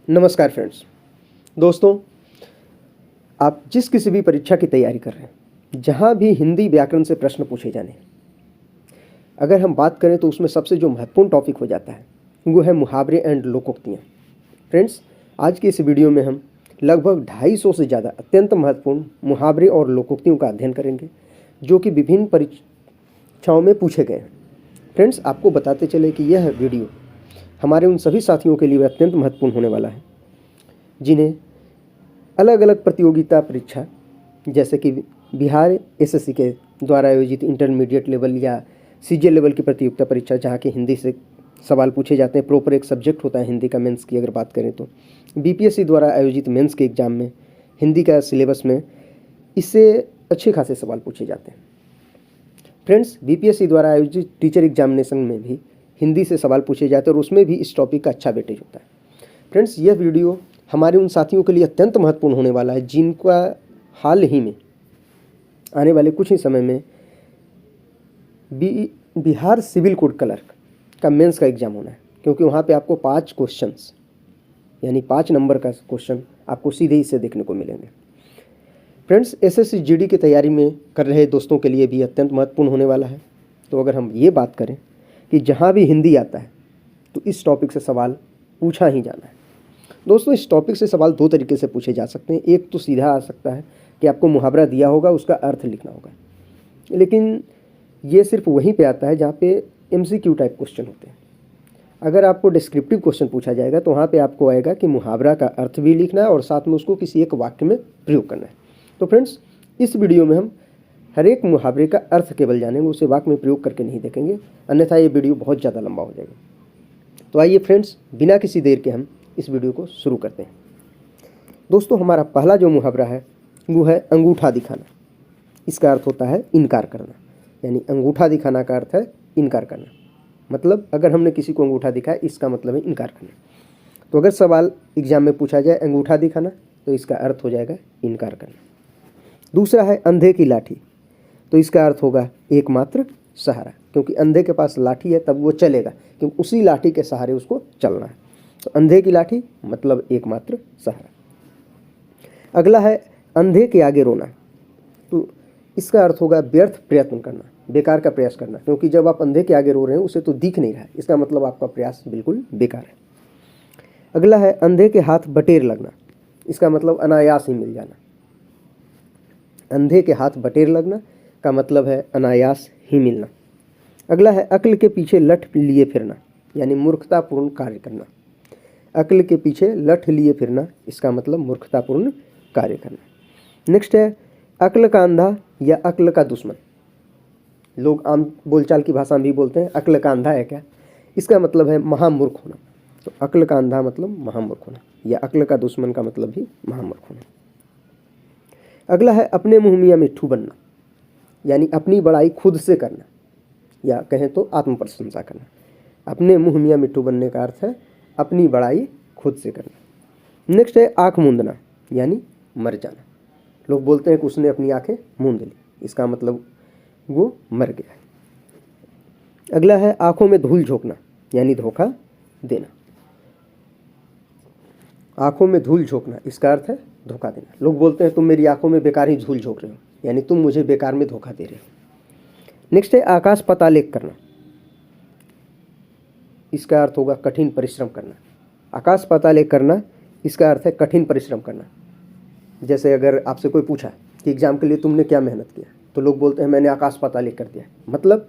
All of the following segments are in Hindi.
नमस्कार फ्रेंड्स। दोस्तों, आप जिस किसी भी परीक्षा की तैयारी कर रहे हैं, जहाँ भी हिंदी व्याकरण से प्रश्न पूछे जाने, अगर हम बात करें तो उसमें सबसे जो महत्वपूर्ण टॉपिक हो जाता है वो है मुहावरे एंड लोकोक्तियाँ। फ्रेंड्स, आज की इस वीडियो में हम लगभग 250 से ज़्यादा अत्यंत महत्वपूर्ण मुहावरे और लोकोक्तियों का अध्ययन करेंगे जो कि विभिन्न परीक्षाओं में पूछे गए हैं। फ्रेंड्स, आपको बताते चले कि यह वीडियो हमारे उन सभी साथियों के लिए अत्यंत महत्वपूर्ण होने वाला है जिन्हें अलग अलग प्रतियोगिता परीक्षा जैसे कि बिहार एसएससी के द्वारा आयोजित इंटरमीडिएट लेवल या सीजीएल लेवल की प्रतियोगिता परीक्षा, जहाँ के हिंदी से सवाल पूछे जाते हैं। प्रॉपर एक सब्जेक्ट होता है हिंदी का। मेंस की अगर बात करें तो बीपीएससी द्वारा आयोजित मेंस के एग्ज़ाम में हिंदी का सिलेबस में इससे अच्छे खासे सवाल पूछे जाते हैं। फ्रेंड्स, बीपीएससी द्वारा आयोजित टीचर एग्जामिनेशन में भी हिंदी से सवाल पूछे जाते हैं और उसमें भी इस टॉपिक का अच्छा वेटेज होता है। फ्रेंड्स, यह वीडियो हमारे उन साथियों के लिए अत्यंत महत्वपूर्ण होने वाला है जिनका हाल ही में आने वाले कुछ ही समय में बिहार सिविल कोड क्लर्क का मेंस का एग्ज़ाम होना है, क्योंकि वहाँ पे आपको 5 क्वेश्चंस यानी 5 नंबर का क्वेश्चन आपको सीधे इससे देखने को मिलेंगे। फ्रेंड्स, एसएससी जीडी की तैयारी में कर रहे दोस्तों के लिए भी अत्यंत महत्वपूर्ण होने वाला है। तो अगर हम ये बात करें कि जहाँ भी हिंदी आता है तो इस टॉपिक से सवाल पूछा ही जाना है। दोस्तों, इस टॉपिक से सवाल 2 तरीके से पूछे जा सकते हैं। एक तो सीधा आ सकता है कि आपको मुहावरा दिया होगा, उसका अर्थ लिखना होगा, लेकिन ये सिर्फ वहीं पे आता है जहाँ पे एमसीक्यू टाइप क्वेश्चन होते हैं। अगर आपको डिस्क्रिप्टिव क्वेश्चन पूछा जाएगा तो वहाँ पे आपको आएगा कि मुहावरा का अर्थ भी लिखना है और साथ में उसको किसी एक वाक्य में प्रयोग करना है। तो फ्रेंड्स, इस वीडियो में हम हर एक मुहावरे का अर्थ केवल जानेंगे, उसे वाक्य में प्रयोग करके नहीं देखेंगे, अन्यथा ये वीडियो बहुत ज़्यादा लंबा हो जाएगा। तो आइए फ्रेंड्स, बिना किसी देर के हम इस वीडियो को शुरू करते हैं। दोस्तों, हमारा पहला जो मुहावरा है वो है अंगूठा दिखाना। इसका अर्थ होता है इनकार करना, यानी अंगूठा दिखाना का अर्थ है इनकार करना। मतलब अगर हमने किसी को अंगूठा दिखाया, इसका मतलब है इनकार करना। तो अगर सवाल एग्जाम में पूछा जाए अंगूठा दिखाना, तो इसका अर्थ हो जाएगा इनकार करना। दूसरा है अंधे की लाठी। तो इसका अर्थ होगा एकमात्र सहारा, क्योंकि अंधे के पास लाठी है तब वो चलेगा, क्योंकि उसी लाठी के सहारे उसको चलना है। तो अंधे की लाठी मतलब एकमात्र सहारा। अगला है अंधे के आगे रोना। तो इसका अर्थ होगा व्यर्थ प्रयत्न करना, बेकार का प्रयास करना, क्योंकि जब आप अंधे के आगे रो रहे हैं उसे तो दिख नहीं रहा है, इसका मतलब आपका प्रयास बिल्कुल बेकार है। अगला है अंधे के हाथ बटेर लगना। इसका मतलब अनायास ही मिल जाना। अंधे के हाथ बटेर लगना का मतलब है अनायास ही मिलना। अगला है अक्ल के पीछे लठ लिए फिरना, यानी मूर्खतापूर्ण कार्य करना। अक्ल के पीछे लठ लिए फिरना, इसका मतलब मूर्खतापूर्ण कार्य करना। नेक्स्ट है अक्ल का अंधा या अक्ल का दुश्मन। लोग आम बोलचाल की भाषा में भी बोलते हैं अक्ल का अंधा है क्या, इसका मतलब है महामूर्ख होना। तो अक्ल का अंधा मतलब महामूर्ख होना, या अक्ल का दुश्मन का मतलब भी महामूर्ख होना। अगला है अपने मुँह मियाँ मिट्ठू बनना, यानी अपनी बड़ाई खुद से करना, या कहें तो आत्म प्रशंसा करना। अपने मुँह मियाँ मिट्ठू बनने का अर्थ है अपनी बड़ाई खुद से करना। नेक्स्ट है आँख मूंदना, यानी मर जाना। लोग बोलते हैं कि उसने अपनी आँखें मूंद ली, इसका मतलब वो मर गया है। अगला है आँखों में धूल झोंकना, यानी धोखा देना। आँखों में धूल झोंकना, इसका अर्थ है धोखा देना। लोग बोलते हैं तुम मेरी आँखों में बेकार ही धूल झोंक रहे हो, यानी तुम मुझे बेकार में धोखा दे रहे हो। नेक्स्ट है आकाश पाताल एक करना। इसका अर्थ होगा कठिन परिश्रम करना। आकाश पाताल एक करना, इसका अर्थ है कठिन परिश्रम करना। जैसे अगर आपसे कोई पूछा कि एग्ज़ाम के लिए तुमने क्या मेहनत किया, तो लोग बोलते हैं मैंने आकाश पाताल एक कर दिया। मतलब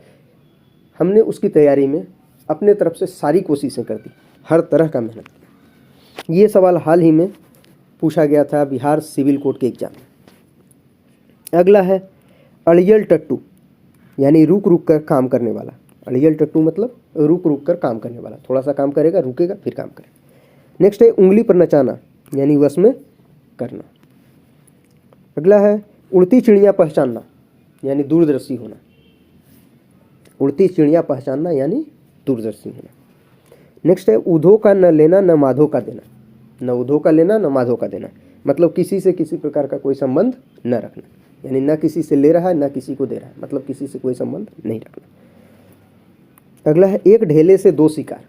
हमने उसकी तैयारी में अपने तरफ से सारी कोशिशें कर दी, हर तरह का मेहनत किया। ये सवाल हाल ही में पूछा गया था बिहार सिविल कोड के एग्ज़ाम में। अगला है अड़ियल टट्टू, यानी रुक रुक कर काम करने वाला। अड़ियल टट्टू मतलब रुक रुक कर काम करने वाला, थोड़ा सा काम करेगा, रुकेगा, फिर काम करेगा। नेक्स्ट है उंगली पर नचाना, यानी वश में करना। अगला है उड़ती चिड़ियाँ पहचानना, यानी दूरदर्शी होना। उड़ती चिड़ियाँ पहचानना यानी दूरदर्शी होना। नेक्स्ट है उधो का न लेना न माधो का देना। न उधो का लेना न माधो का देना, मतलब किसी से किसी प्रकार का कोई संबंध न रखना, यानी न किसी से ले रहा है न किसी को दे रहा है, मतलब किसी से कोई संबंध नहीं रखना। अगला है एक ढेले से 2 शिकार।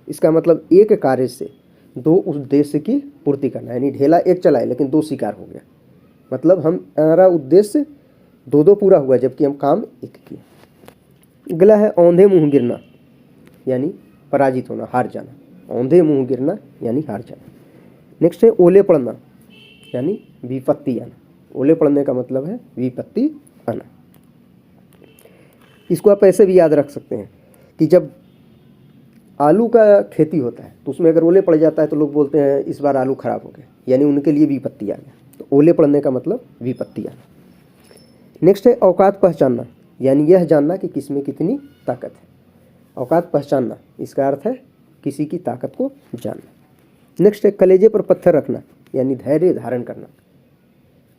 इसका मतलब एक कार्य से दो उद्देश्य की पूर्ति करना, यानी ढेला एक चलाए लेकिन दो शिकार हो गया, मतलब हमारा उद्देश्य दो दो पूरा हुआ जबकि हम काम एक किए। अगला है औंधे मुंह गिरना, यानी पराजित होना, हार जाना। औंधे मुंह गिरना यानी हार जाना। नेक्स्ट है ओले पड़ना, यानी विपत्ति आना। ओले पड़ने का मतलब है विपत्ति आना। इसको आप ऐसे भी याद रख सकते हैं कि जब आलू का खेती होता है तो उसमें अगर ओले पड़ जाता है तो लोग बोलते हैं इस बार आलू खराब हो गया, यानी उनके लिए विपत्ति आ गया। तो ओले पड़ने का मतलब विपत्ति आना। नेक्स्ट है औकात पहचानना, यानी यह जानना कि किस में कितनी ताकत है। औकात पहचानना, इसका अर्थ है किसी की ताकत को जानना। नेक्स्ट है कलेजे पर पत्थर रखना, यानी धैर्य धारण करना।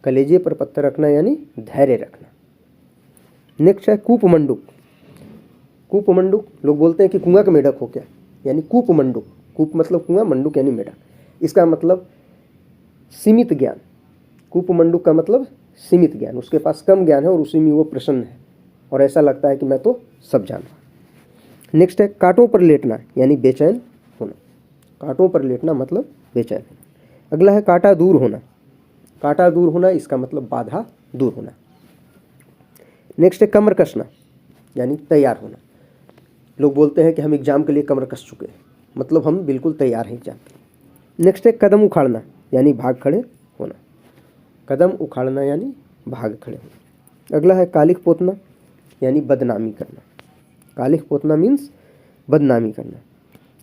कलेजे पर पत्थर रखना यानी धैर्य रखना। नेक्स्ट है कूपमंडूक। कूपमंडूक, लोग बोलते हैं कि कुआं का मेढक हो क्या, यानी कूपमंडूक। कूप मतलब कुआं, मंडूक यानी मेढक। इसका मतलब सीमित ज्ञान। कूपमंडूक का मतलब सीमित ज्ञान, उसके पास कम ज्ञान है और उसी में वो प्रसन्न है और ऐसा लगता है कि मैं तो सब जान रहा। नेक्स्ट है कांटों पर लेटना, यानी बेचैन होना। कांटों पर लेटना मतलब बेचैन होना। अगला है कांटा दूर होना। कांटा दूर होना, इसका मतलब बाधा दूर होना। नेक्स्ट है कमर कसना, यानी तैयार होना। लोग बोलते हैं कि हम एग्जाम के लिए कमर कस चुके हैं, मतलब हम बिल्कुल तैयार हैं एग्जाम के लिए। नेक्स्ट है कदम उखाड़ना, यानी भाग खड़े होना। कदम उखाड़ना यानी भाग खड़े होना। अगला है कालिख पोतना, यानी बदनामी करना। कालिख पोतना मीन्स बदनामी करना।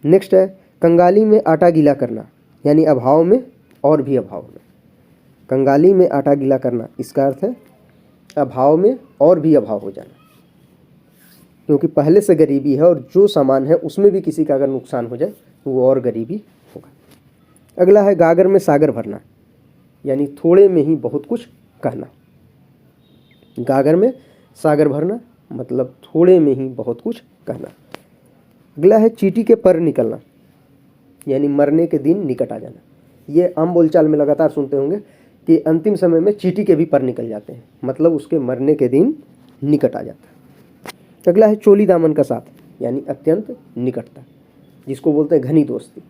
नेक्स्ट है कंगाली में आटा गीला करना, यानी अभाव में और भी अभाव में। कंगाली में आटा गीला करना, इसका अर्थ है अभाव में और भी अभाव हो जाना, क्योंकि पहले से गरीबी है और जो सामान है उसमें भी किसी का अगर नुकसान हो जाए तो वो और गरीबी होगा। अगला है गागर में सागर भरना, यानी थोड़े में ही बहुत कुछ कहना। गागर में सागर भरना मतलब थोड़े में ही बहुत कुछ कहना। अगला है चींटी के पर निकलना, यानी मरने के दिन निकट आ जाना। ये आम बोलचाल में लगातार सुनते होंगे कि अंतिम समय में चींटी के भी पर निकल जाते हैं, मतलब उसके मरने के दिन निकट आ जाता है। अगला है चोली दामन का साथ, यानी अत्यंत निकटता, जिसको बोलते हैं घनी दोस्ती।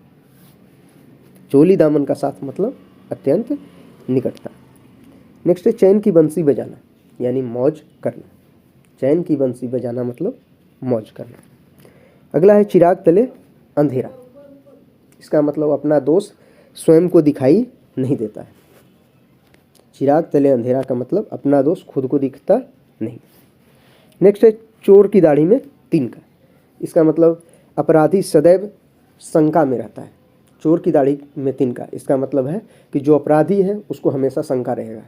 चोली दामन का साथ मतलब अत्यंत निकटता। नेक्स्ट है चैन की बंसी बजाना, यानी मौज करना। चैन की बंसी बजाना मतलब मौज करना। अगला है चिराग तले अंधेरा, इसका मतलब अपना दोष स्वयं को दिखाई नहीं देता है। चिराग तले अंधेरा का मतलब अपना दोष खुद को दिखता नहीं। नेक्स्ट है चोर की दाढ़ी में तिनका, इसका मतलब अपराधी सदैव शंका में रहता है। चोर की दाढ़ी में तिनका, इसका मतलब है कि जो अपराधी है उसको हमेशा शंका रहेगा,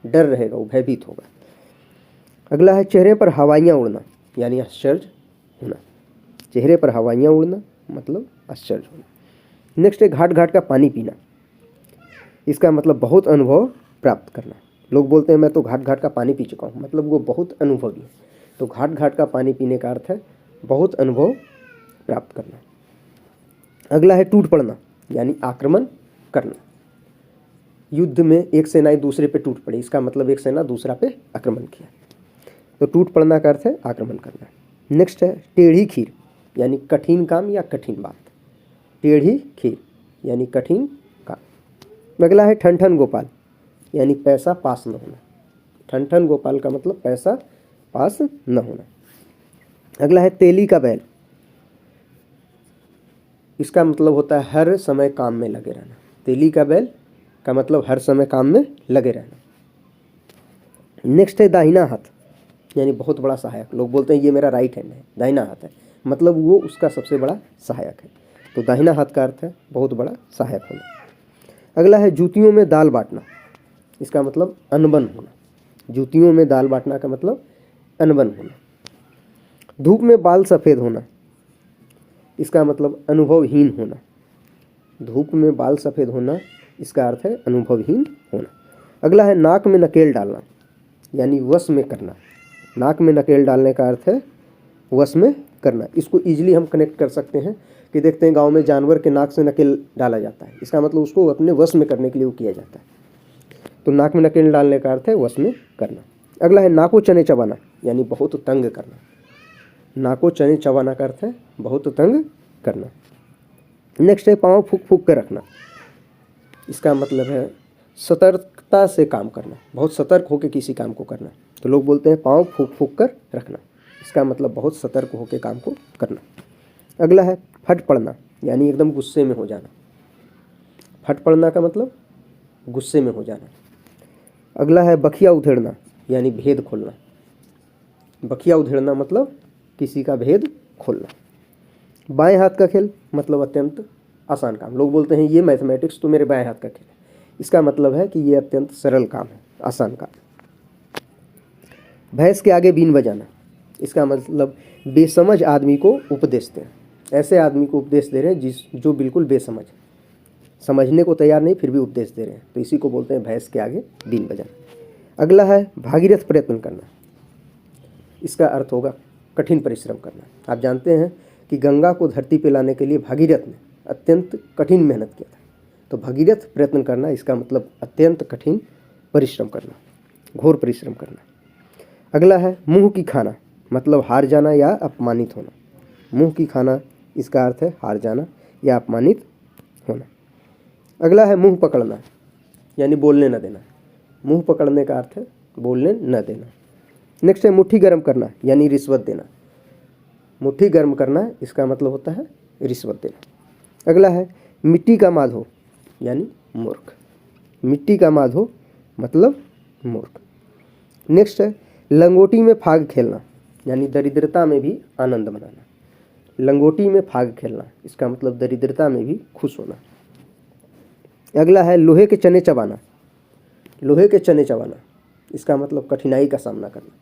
डर रहेगा, वो भयभीत होगा। अगला है चेहरे पर हवाइयाँ उड़ना, यानी आश्चर्य होना। चेहरे पर हवाइयाँ उड़ना मतलब आश्चर्य होना। नेक्स्ट है घाट घाट का पानी पीना, इसका मतलब बहुत अनुभव प्राप्त करना। लोग बोलते हैं मैं तो घाट घाट का पानी पी चुका हूँ, मतलब वो बहुत अनुभवी है। तो घाट घाट का पानी पीने का अर्थ है बहुत अनुभव प्राप्त करना। अगला है टूट पड़ना, यानी आक्रमण करना। युद्ध में एक सेना दूसरे पे टूट पड़ी, इसका मतलब एक सेना दूसरा पे आक्रमण किया। तो टूट पड़ना का अर्थ है आक्रमण करना। नेक्स्ट है टेढ़ी खीर, यानी कठिन काम या कठिन बात। टेढ़ी खीर यानी कठिन काम। अगला है ठन ठन गोपाल, यानी पैसा पास न होना। ठन ठन गोपाल का मतलब पैसा पास न होना। अगला है तेली का बैल, इसका मतलब होता है हर समय काम में लगे रहना। तेली का बैल का मतलब हर समय काम में लगे रहना। नेक्स्ट है दाहिना हाथ, यानी बहुत बड़ा सहायक। लोग बोलते हैं ये मेरा राइट हैंड है, दाहिना हाथ है, मतलब वो उसका सबसे बड़ा सहायक है। तो दाहिना हाथ का अर्थ है बहुत बड़ा सहायक होना। अगला है जूतियों में दाल बांटना, इसका मतलब अनबन होना। जूतियों में दाल बांटना का मतलब अनबन होना। धूप में बाल सफ़ेद होना, इसका मतलब अनुभवहीन होना। धूप में बाल सफ़ेद होना, इसका अर्थ है अनुभवहीन होना। अगला है नाक में नकेल डालना, यानी वश में करना। नाक में नकेल डालने का अर्थ है वश में करना। इसको ईजिली हम कनेक्ट कर सकते हैं कि देखते हैं गांव में जानवर के नाक से नकेल डाला जाता है, इसका मतलब उसको अपने वश में करने के लिए वो किया जाता है। तो नाक में नकेल डालने का अर्थ है वश में करना। अगला है नाको चने चबाना, यानी बहुत तंग करना। नाको चने चबाना का अर्थ है बहुत तंग करना। नेक्स्ट है पाँव फूक फूक कर रखना। इसका मतलब है सतर्कता से काम करना, बहुत सतर्क होकर किसी काम को करना। तो लोग बोलते हैं पाँव फूक फूक कर रखना, इसका मतलब बहुत सतर्क होकर काम को करना। अगला है फट पड़ना, यानी एकदम गुस्से में हो जाना। फट पड़ना का मतलब गुस्से में हो जाना। अगला है बखिया उधेड़ना, यानी भेद खोलना। बखिया उधेड़ना मतलब किसी का भेद खोलना। बाएं हाथ का खेल मतलब अत्यंत आसान काम। लोग बोलते हैं ये मैथमेटिक्स तो मेरे बाएं हाथ का खेल है, इसका मतलब है कि ये अत्यंत सरल काम है, आसान काम। भैंस के आगे बीन बजाना, इसका मतलब बेसमझ आदमी को उपदेश दें। ऐसे आदमी को उपदेश दे रहे हैं जो बिल्कुल बेसमझ, समझने को तैयार नहीं फिर भी उपदेश दे रहे हैं, तो इसी को बोलते हैं भैंस के आगे बीन बजाना। अगला है भागीरथ प्रयत्न करना, इसका अर्थ होगा कठिन परिश्रम करना। आप जानते हैं कि गंगा को धरती पर लाने के लिए भागीरथ ने अत्यंत कठिन मेहनत किया था, तो भागीरथ प्रयत्न करना इसका मतलब अत्यंत कठिन परिश्रम करना, घोर परिश्रम करना। अगला है मुंह की खाना, मतलब हार जाना या अपमानित होना। मुंह की खाना इसका अर्थ है हार जाना या अपमानित होना। अगला है मुंह पकड़ना, यानी बोलने न देना। मुंह पकड़ने का अर्थ है बोलने न देना। नेक्स्ट है मुट्ठी गर्म करना, यानी रिश्वत देना। मुट्ठी गर्म करना इसका मतलब होता है रिश्वत देना। अगला है मिट्टी का माधो, यानी मूर्ख। मिट्टी का माधो मतलब मूर्ख। नेक्स्ट है लंगोटी में फाग खेलना, यानी दरिद्रता में भी आनंद मनाना। लंगोटी में फाग खेलना इसका मतलब दरिद्रता में भी खुश होना। अगला है लोहे के चने चबाना। लोहे के चने चबाना इसका मतलब कठिनाई का सामना करना।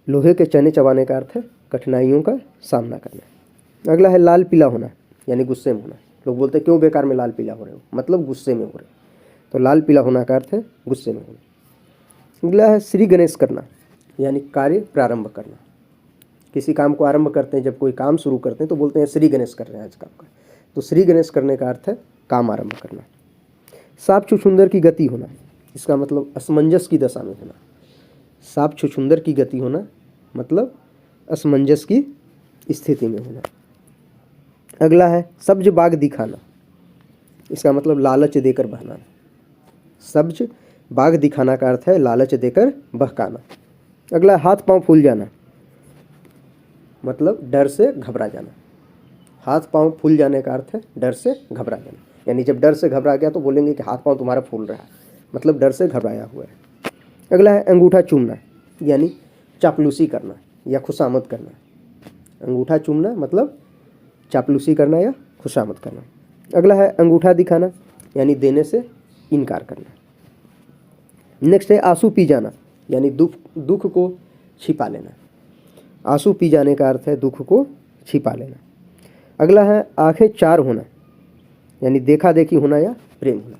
लोहे के चने चबाने का अर्थ है कठिनाइयों का सामना करना। अगला है लाल पीला होना, यानी गुस्से में होना। लोग बोलते हैं क्यों बेकार में लाल पीला हो रहे हो, मतलब गुस्से में हो रहे हो, तो लाल पीला होना का अर्थ है गुस्से में होना। अगला है श्री गणेश करना, यानी कार्य प्रारंभ करना। किसी काम को आरंभ करते हैं, जब कोई काम शुरू करते हैं तो बोलते हैं श्री गणेश कर रहे हैं आज काम का, तो श्री गणेश करने का अर्थ है काम आरंभ करना। साप छुछुंदर की गति होना, इसका मतलब असमंजस की दशा में होना। साप छुछुंदर की गति होना मतलब असमंजस की स्थिति में होना। अगला है सब्ज बाग दिखाना, इसका मतलब लालच देकर बहकाना। सब्ज बाग दिखाना का अर्थ है लालच देकर बहकाना। अगला हाथ पांव फूल जाना, मतलब डर से घबरा जाना। हाथ पांव फूल जाने का अर्थ है डर से घबरा जाना, यानी जब डर से घबरा गया तो बोलेंगे कि हाथ पांव तुम्हारा फूल रहा है, मतलब डर से घबराया हुआ है। अगला है अंगूठा चूमना, यानी चापलूसी करना या खुशामद करना। अंगूठा चूमना मतलब चापलूसी करना या खुशामद करना। अगला है अंगूठा दिखाना, यानी देने से इनकार करना। नेक्स्ट है आंसू पी जाना, यानी दुख को छिपा लेना। आंसू पी जाने का अर्थ है दुख को छिपा लेना। अगला है आंखें चार होना, यानी देखा देखी होना या प्रेम होना।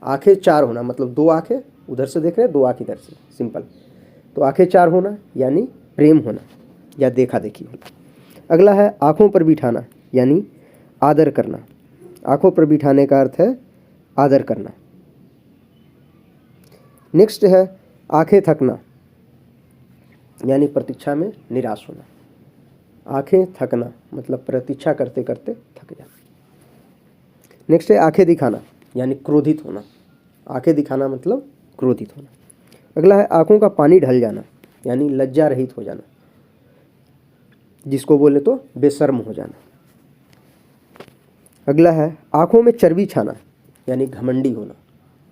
आंखें चार होना मतलब दो आंखें उधर से देख रहे हैं, दो आंख इधर से, सिंपल। तो आंखें चार होना यानी प्रेम होना या देखा देखी होना। अगला है आंखों पर बिठाना, यानी आदर करना। आंखों पर बिठाने का अर्थ है आदर करना। नेक्स्ट है आंखें थकना, यानी प्रतीक्षा में निराश होना। आंखें थकना मतलब प्रतीक्षा करते करते थक जाना। नेक्स्ट है आंखें दिखाना, यानी क्रोधित होना। आंखें दिखाना मतलब क्रोधित होना। अगला है आंखों का पानी ढल जाना, यानी लज्जा रहित हो जाना, जिसको बोले तो बेशर्म हो जाना। अगला है आंखों में चर्बी छाना, यानी घमंडी होना।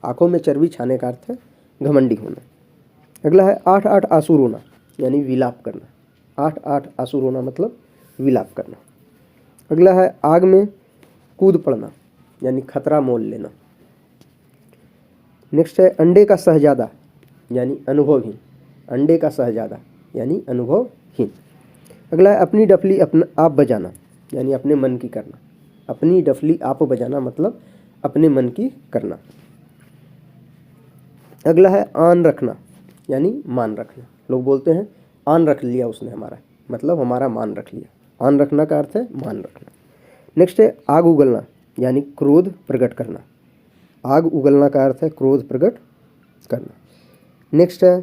आंखों में चर्बी छाने का अर्थ है घमंडी होना। अगला है 8-8 आंसू रोना, यानी विलाप करना। 8-8 आंसू रोना मतलब विलाप करना। अगला है आग में कूद पड़ना, यानी खतरा मोल लेना। नेक्स्ट है अंडे का शहजादा, यानी अनुभवहीन। अंडे का शहजादा यानी अनुभवहीन। अगला है अपनी डफली अपना आप बजाना, यानी अपने मन की करना। अपनी डफली आप बजाना मतलब अपने मन की करना। अगला है आन रखना, यानी मान रखना। लोग बोलते हैं आन रख लिया उसने हमारा, मतलब हमारा मान रख लिया। आन रखना का अर्थ है मान रखना। नेक्स्ट है आग उगलना, यानी क्रोध प्रकट करना। आग उगलना का अर्थ है क्रोध प्रकट करना। नेक्स्ट है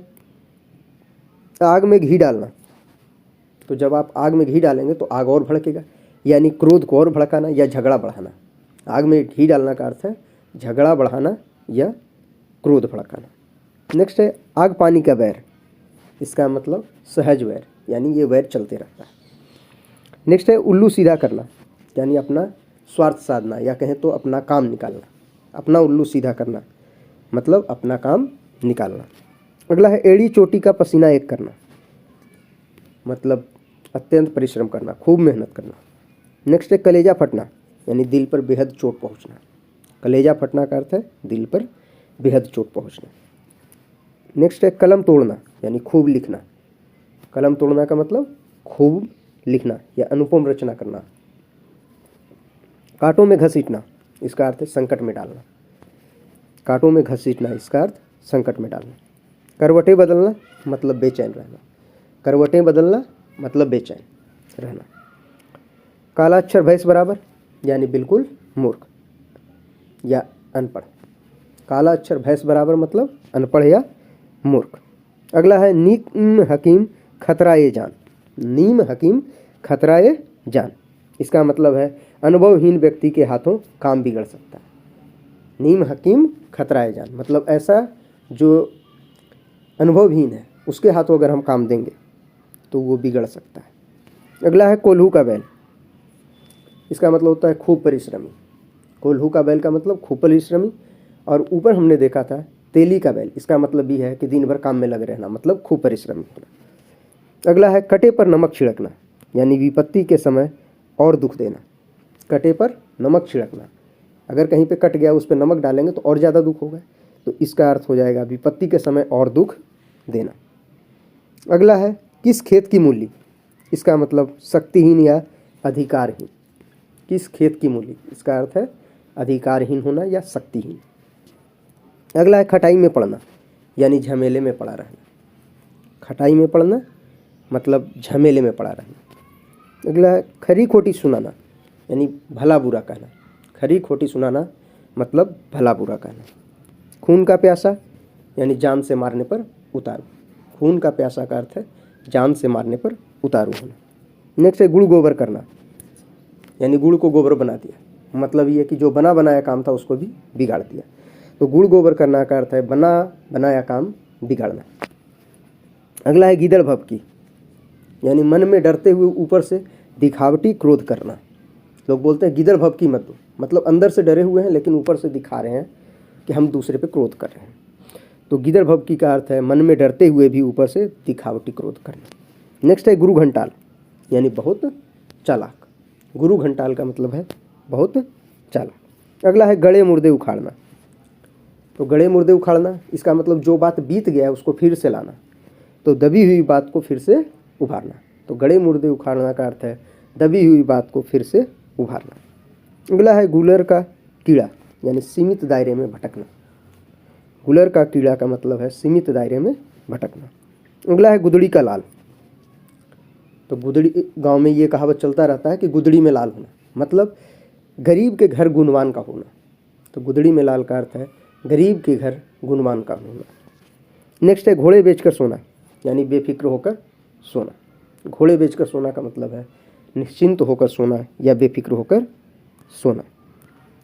आग में घी डालना, तो जब आप आग में घी डालेंगे तो आग और भड़केगा, यानी क्रोध को और भड़काना या झगड़ा बढ़ाना। आग में घी डालना का अर्थ है झगड़ा बढ़ाना या क्रोध भड़काना। नेक्स्ट है आग पानी का वैर, इसका मतलब सहज वैर, यानी ये वैर चलते रहता है। नेक्स्ट है उल्लू सीधा करना, यानी अपना स्वार्थ साधना या कहें तो अपना काम निकालना। अपना उल्लू सीधा करना मतलब अपना काम निकालना। अगला है एड़ी चोटी का पसीना एक करना, मतलब अत्यंत परिश्रम करना, खूब मेहनत करना। नेक्स्ट है कलेजा फटना, यानी दिल पर बेहद चोट पहुंचना। कलेजा फटना का अर्थ है दिल पर बेहद चोट पहुंचना। नेक्स्ट है कलम तोड़ना, यानी खूब लिखना। कलम तोड़ना का मतलब खूब लिखना या अनुपम रचना करना। कांटों में घसीटना, इसका अर्थ है संकट में डालना। कांटों में घसीटना, इसका अर्थ संकट में डालना। करवटें बदलना मतलब बेचैन रहना। करवटें बदलना मतलब बेचैन रहना। काला अक्षर भैंस बराबर, यानी बिल्कुल मूर्ख या अनपढ़। काला अक्षर भैंस बराबर मतलब अनपढ़ या मूर्ख। अगला है नीम हकीम खतराए जान। नीम हकीम खतराए जान, इसका मतलब है अनुभवहीन व्यक्ति के हाथों काम बिगड़ सकता है। नीम हकीम खतराए जान मतलब ऐसा जो अनुभवहीन है उसके हाथों अगर हम काम देंगे तो वो बिगड़ सकता है। अगला है कोल्हू का बैल, इसका मतलब होता है खूब परिश्रमी। कोल्हू का बैल का मतलब खूब परिश्रमी। और ऊपर हमने देखा था तेली का बैल, इसका मतलब भी है कि दिन भर काम में लगे रहना, मतलब खूब परिश्रमी होना। अगला है कटे पर नमक छिड़कना, यानी विपत्ति के समय और दुख देना। कटे पर नमक छिड़कना, अगर कहीं पे कट गया उस पर नमक डालेंगे तो और ज़्यादा दुख होगा, तो इसका अर्थ हो जाएगा विपत्ति के समय और दुख देना। अगला है किस खेत की मूली, इसका मतलब शक्तिहीन या अधिकारहीन। किस खेत की मूली, इसका अर्थ है अधिकारहीन होना या शक्तिहीन। अगला है खटाई में पड़ना, यानी झमेले में पड़ा रहना। खटाई में पड़ना मतलब झमेले में पड़ा रहना। अगला है खरी खोटी सुनाना, यानी भला बुरा कहना। खरी खोटी सुनाना मतलब भला बुरा कहना। खून का प्यासा, यानी जान से मारने पर उतारू। खून का प्यासा का अर्थ है जान से मारने पर उतारू होना। नेक्स्ट है गुड़ गोबर करना, यानी गुड़ को गोबर बना दिया, मतलब ये कि जो बना बनाया काम था उसको भी बिगाड़ दिया। तो गुड़ गोबर करना का अर्थ है बना बनाया काम बिगाड़ना। अगला है गीदड़ भभकी, यानी मन में डरते हुए ऊपर से दिखावटी क्रोध करना। लोग बोलते हैं गीदड़ भभकी मत दो, मतलब अंदर से डरे हुए हैं लेकिन ऊपर से दिखा रहे हैं कि हम दूसरे पे क्रोध कर रहे हैं। तो गीदड़ भभकी का अर्थ है मन में डरते हुए भी ऊपर से दिखावटी क्रोध करना। नेक्स्ट है गुरु घंटाल, यानी बहुत चालाक। गुरु घंटाल का मतलब है बहुत चालाक। अगला है गड़े मुर्दे उखाड़ना। तो गड़े मुर्दे उखाड़ना, इसका मतलब जो बात बीत गया है उसको फिर से लाना, तो दबी हुई बात को फिर से उभारना। तो गड़े मुर्दे उखाड़ना का अर्थ है दबी हुई बात को फिर से उभारना। अगला है गुलर का कीड़ा, यानी सीमित दायरे में भटकना। गुलर का कीड़ा का मतलब है सीमित दायरे में भटकना। अगला है गुदड़ी का लाल। तो गुदड़ी, गांव में ये कहावत चलता रहता है कि गुदड़ी में लाल होना, मतलब गरीब के घर गुणवान का होना। तो गुदड़ी में लाल का अर्थ है गरीब के घर गुणवान का होना। नेक्स्ट है घोड़े बेचकर सोना, यानी बेफिक्र होकर सोना। घोड़े बेचकर सोना का मतलब है निश्चिंत होकर सोना या बेफिक्र होकर सोना।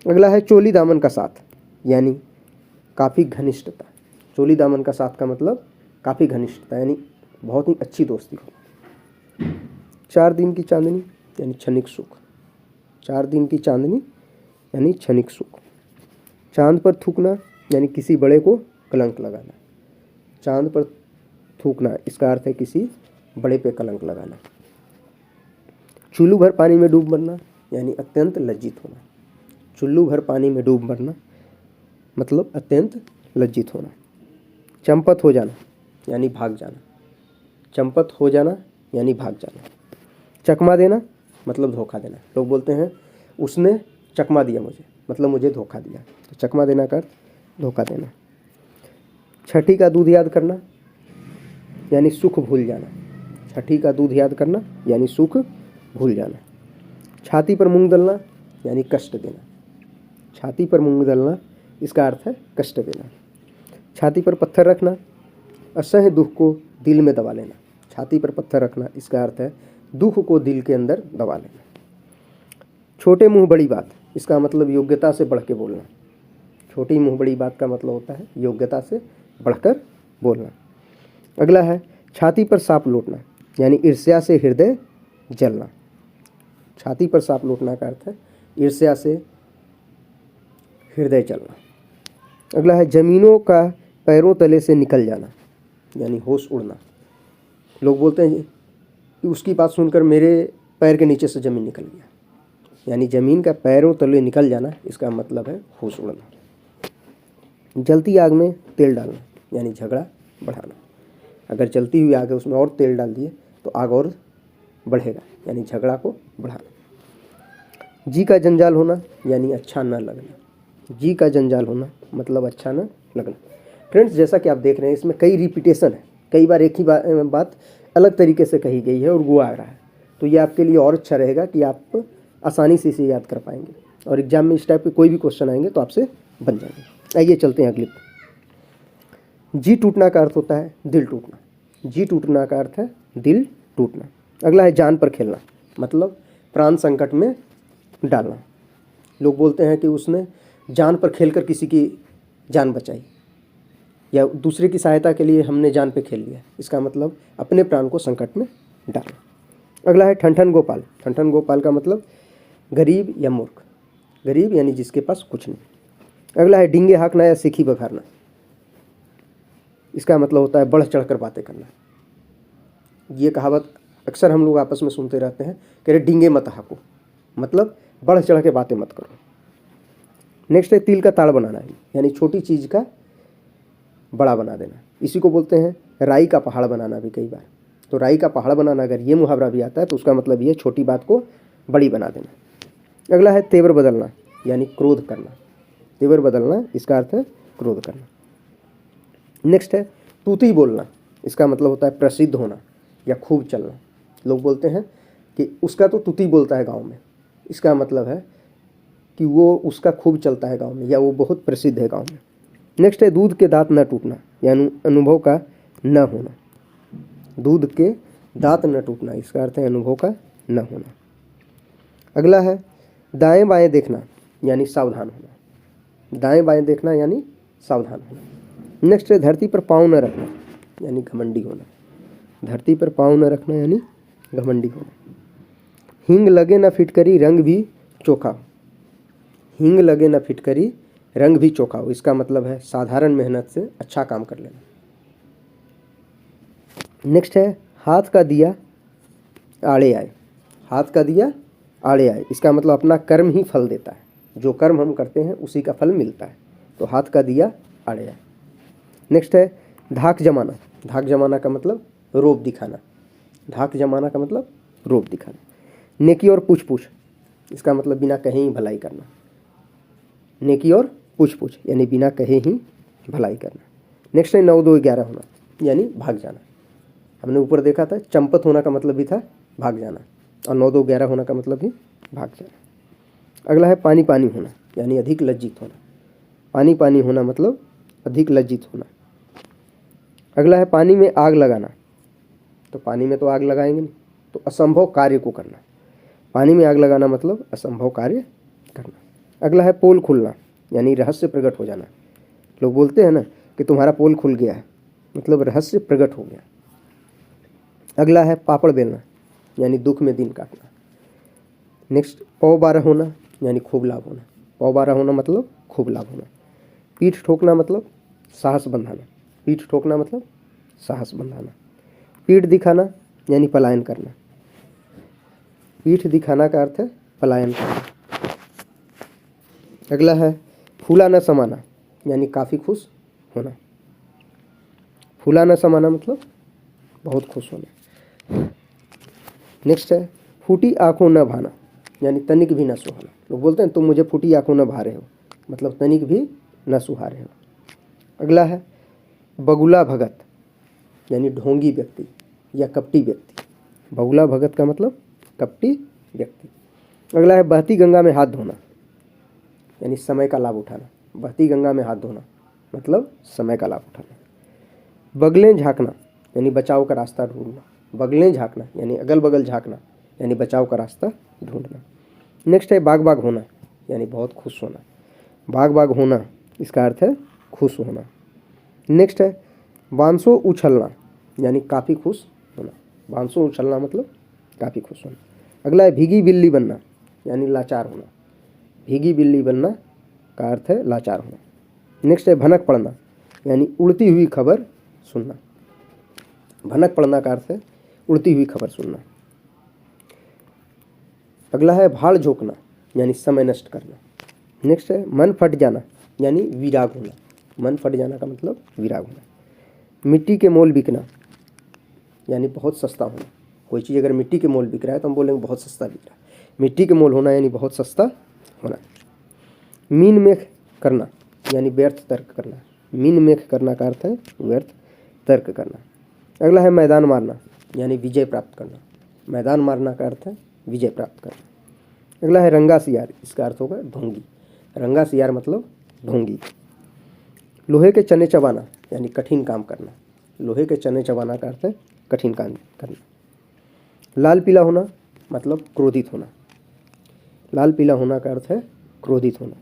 अगला है चोली दामन का साथ, यानी काफ़ी घनिष्ठता। चोली दामन का साथ का मतलब काफ़ी घनिष्ठता, यानी बहुत ही अच्छी दोस्ती हो। 4 दिन की चांदनी, यानी क्षणिक सुख। 4 दिन की चांदनी यानी क्षणिक सुख। चांद पर थूकना, यानी किसी बड़े को कलंक लगाना। चांद पर थूकना, इसका अर्थ है किसी बड़े पे कलंक लगाना। चुल्लू भर पानी में डूब मरना, यानी अत्यंत लज्जित होना। चुल्लू भर पानी में डूब मरना मतलब अत्यंत लज्जित होना। चंपत हो जाना, यानी भाग जाना। चंपत हो जाना यानी भाग जाना। चकमा देना मतलब धोखा देना। लोग बोलते हैं उसने चकमा दिया मुझे, मतलब मुझे धोखा दिया। तो चकमा देना का अर्थ धोखा देना। छठी का दूध याद करना, यानी सुख भूल जाना। छठी का दूध याद करना यानी सुख भूल जाना। छाती पर मूंग दलना, यानी कष्ट देना। छाती पर मूंग दलना, इसका अर्थ है कष्ट देना। छाती पर पत्थर रखना, असह्य दुख को दिल में दबा लेना। छाती पर पत्थर रखना, इसका अर्थ है दुख को दिल के अंदर दबा लेना। छोटे मुंह बड़ी बात, इसका मतलब योग्यता से बढ़ के बोलना। छोटी मुंह बड़ी बात का मतलब होता है योग्यता से बढ़कर बोलना। अगला है छाती पर सांप लौटना, यानी ईर्ष्या से हृदय जलना। छाती पर सांप लौटना का अर्थ है ईर्ष्या से हृदय जलना। अगला है जमीनों का पैरों तले से निकल जाना, यानी होश उड़ना। लोग बोलते हैं कि उसकी बात सुनकर मेरे पैर के नीचे से ज़मीन निकल गया, यानी ज़मीन का पैरों तले निकल जाना, इसका मतलब है होश उड़ना। जलती आग में तेल डालना, यानी झगड़ा बढ़ाना। अगर जलती हुई आग है उसमें और तेल डाल दिए तो आग और बढ़ेगा, यानी झगड़ा को बढ़ाना। जी का जंजाल होना, यानी अच्छा न लगना। जी का जंजाल होना मतलब अच्छा न लगना। फ्रेंड्स, जैसा कि आप देख रहे हैं इसमें कई रिपीटेशन है, कई बार एक ही बात अलग तरीके से कही गई है और वो आ रहा है, तो ये आपके लिए और अच्छा रहेगा कि आप आसानी से इसे याद कर पाएंगे और एग्जाम में इस टाइप के कोई भी क्वेश्चन आएंगे तो आपसे बन जाएंगे। आइए चलते हैं अगले। जी टूटना का अर्थ होता है दिल टूटना। जी टूटना का अर्थ है दिल टूटना। अगला है जान पर खेलना, मतलब प्राण संकट में डालना। लोग बोलते हैं कि उसने जान पर खेलकर किसी की जान बचाई, या दूसरे की सहायता के लिए हमने जान पे खेल लिया, इसका मतलब अपने प्राण को संकट में डालना। अगला है ठनठन गोपाल। ठनठन गोपाल का मतलब गरीब या मूर्ख। गरीब यानी जिसके पास कुछ नहीं। अगला है डींगे हाँकना या सीखी बघारना। इसका मतलब होता है बढ़ चढ़कर बातें करना। ये कहावत अक्सर हम लोग आपस में सुनते रहते हैं कि अरे डींगे मत हाँको, मतलब बढ़ चढ़ के बातें मत करो। नेक्स्ट है तिल का ताड़ बनाना, यानी छोटी चीज़ का बड़ा बना देना। इसी को बोलते हैं राई का पहाड़ बनाना भी कई बार। तो राई का पहाड़ बनाना अगर ये मुहावरा भी आता है तो उसका मतलब ये छोटी बात को बड़ी बना देना। अगला है तेवर बदलना, यानी क्रोध करना। तेवर बदलना इसका अर्थ है क्रोध करना। नेक्स्ट है तूती बोलना। इसका मतलब होता है प्रसिद्ध होना या खूब चलना। लोग बोलते हैं कि उसका तो तूती बोलता है गाँव में, इसका मतलब है कि वो उसका खूब चलता है गाँव में या वो बहुत प्रसिद्ध है गाँव में। नेक्स्ट है दूध के दांत न टूटना, यानी अनुभव का न होना। दूध के दांत न टूटना, इसका अर्थ है अनुभव का न होना। अगला है दाएं बाएं देखना, यानी सावधान होना। दाएं बाएं देखना यानी सावधान होना। नेक्स्ट है धरती पर पाँव न रखना, यानी घमंडी होना। धरती पर पाँव न रखना यानी घमंडी होना। हींग लगे न फिटकरी रंग भी चोखा हो। हींग लगे न फिटकरी रंग भी चोखा हो, इसका मतलब है साधारण मेहनत से अच्छा काम कर लेना। नेक्स्ट है हाथ का दिया आड़े आए। हाथ का दिया आड़े आए, इसका मतलब अपना कर्म ही फल देता है। जो कर्म हम करते हैं उसी का फल मिलता है, तो हाथ का दिया आड़े आए। नेक्स्ट है धाक जमाना। धाक जमाना का मतलब रोब दिखाना। धाक जमाना का मतलब रोब दिखाना। नेकी और पूछ पूछ, इसका मतलब बिना कहे ही भलाई करना। नेकी और पूछ पूछ यानी बिना कहे ही भलाई करना। नेक्स्ट है 9 2 11 होना, यानी भाग जाना। हमने ऊपर देखा था चंपत होना का मतलब भी था भाग जाना, और 9 2 11 होना का मतलब भी भाग जाना। अगला है पानी पानी होना, यानी अधिक लज्जित होना। पानी पानी होना मतलब अधिक लज्जित होना। अगला है पानी में आग लगाना। तो पानी में तो आग लगाएंगे नहीं, तो असंभव कार्य को करना। पानी में आग लगाना मतलब असंभव कार्य करना। अगला है पोल खुलना, यानी रहस्य प्रकट हो जाना। लोग बोलते हैं ना कि तुम्हारा पोल खुल गया है, मतलब रहस्य प्रकट हो गया। अगला है पापड़ बेलना, यानी दुख में दिन काटना। नेक्स्ट पौ 12 होना, यानी खूब लाभ होना। पौ 12 होना मतलब खूब लाभ होना। पीठ ठोकना मतलब साहस बंधाना। पीठ ठोकना मतलब साहस बंधाना। पीठ दिखाना यानी पलायन करना। पीठ दिखाना का अर्थ है पलायन करना। अगला है फूला न समाना, यानी काफ़ी खुश होना। फूला न समाना मतलब बहुत खुश होना। नेक्स्ट है फूटी आंखों न भाना, यानी तनिक भी न सुहाना। लोग बोलते हैं तुम मुझे फूटी आंखों न भा रहे हो, मतलब तनिक भी न सुहा रहे हो। अगला है बगुला भगत, यानी ढोंगी व्यक्ति या कपटी व्यक्ति। बगुला भगत का मतलब कपटी व्यक्ति। अगला है बहती गंगा में हाथ धोना, यानी समय का लाभ उठाना। बहती गंगा में हाथ धोना मतलब समय का लाभ उठाना। बगलें झाँकना, यानी बचाव का रास्ता ढूंढना। बगलें झाँकना यानी अगल बगल झाँकना, यानी बचाव का रास्ता ढूंढना। नेक्स्ट है बाग बाग होना, यानी बहुत खुश होना। बाग बाग होना इसका अर्थ है खुश होना। नेक्स्ट है बांसो उछलना, यानी काफ़ी खुश होना। बांसो उछलना मतलब काफ़ी खुश होना। अगला है भीगी बिल्ली बनना, यानी लाचार होना। भीगी बिल्ली बनना का अर्थ है लाचार होना। नेक्स्ट है भनक पड़ना, यानी उड़ती हुई खबर सुनना। भनक पड़ना का अर्थ है उड़ती हुई खबर सुनना। अगला है भाड़ झोंकना, यानी समय नष्ट करना। नेक्स्ट है मन फट जाना, यानी विराग होना। मन फट जाना का मतलब विराग होना। मिट्टी के मोल बिकना, यानी बहुत सस्ता होना। कोई चीज़ अगर मिट्टी के मोल बिक रहा है तो हम बोलेंगे बहुत सस्ता बिक रहा है। मिट्टी के मोल होना यानी बहुत सस्ता होना। मीन मेख करना, यानी व्यर्थ तर्क करना। मीन मेख करना का अर्थ है व्यर्थ तर्क करना। अगला है मैदान मारना, यानी विजय प्राप्त करना। मैदान मारना का अर्थ है विजय प्राप्त करना। अगला है रंगा सियार, इसका अर्थ होगा ढोंगी। रंगा सियार मतलब ढोंगी। लोहे के चने चबाना, यानी कठिन काम करना। लोहे के चने चबाना का अर्थ है कठिन काम करना। लाल पीला होना मतलब क्रोधित होना। लाल पीला होना का अर्थ है क्रोधित होना।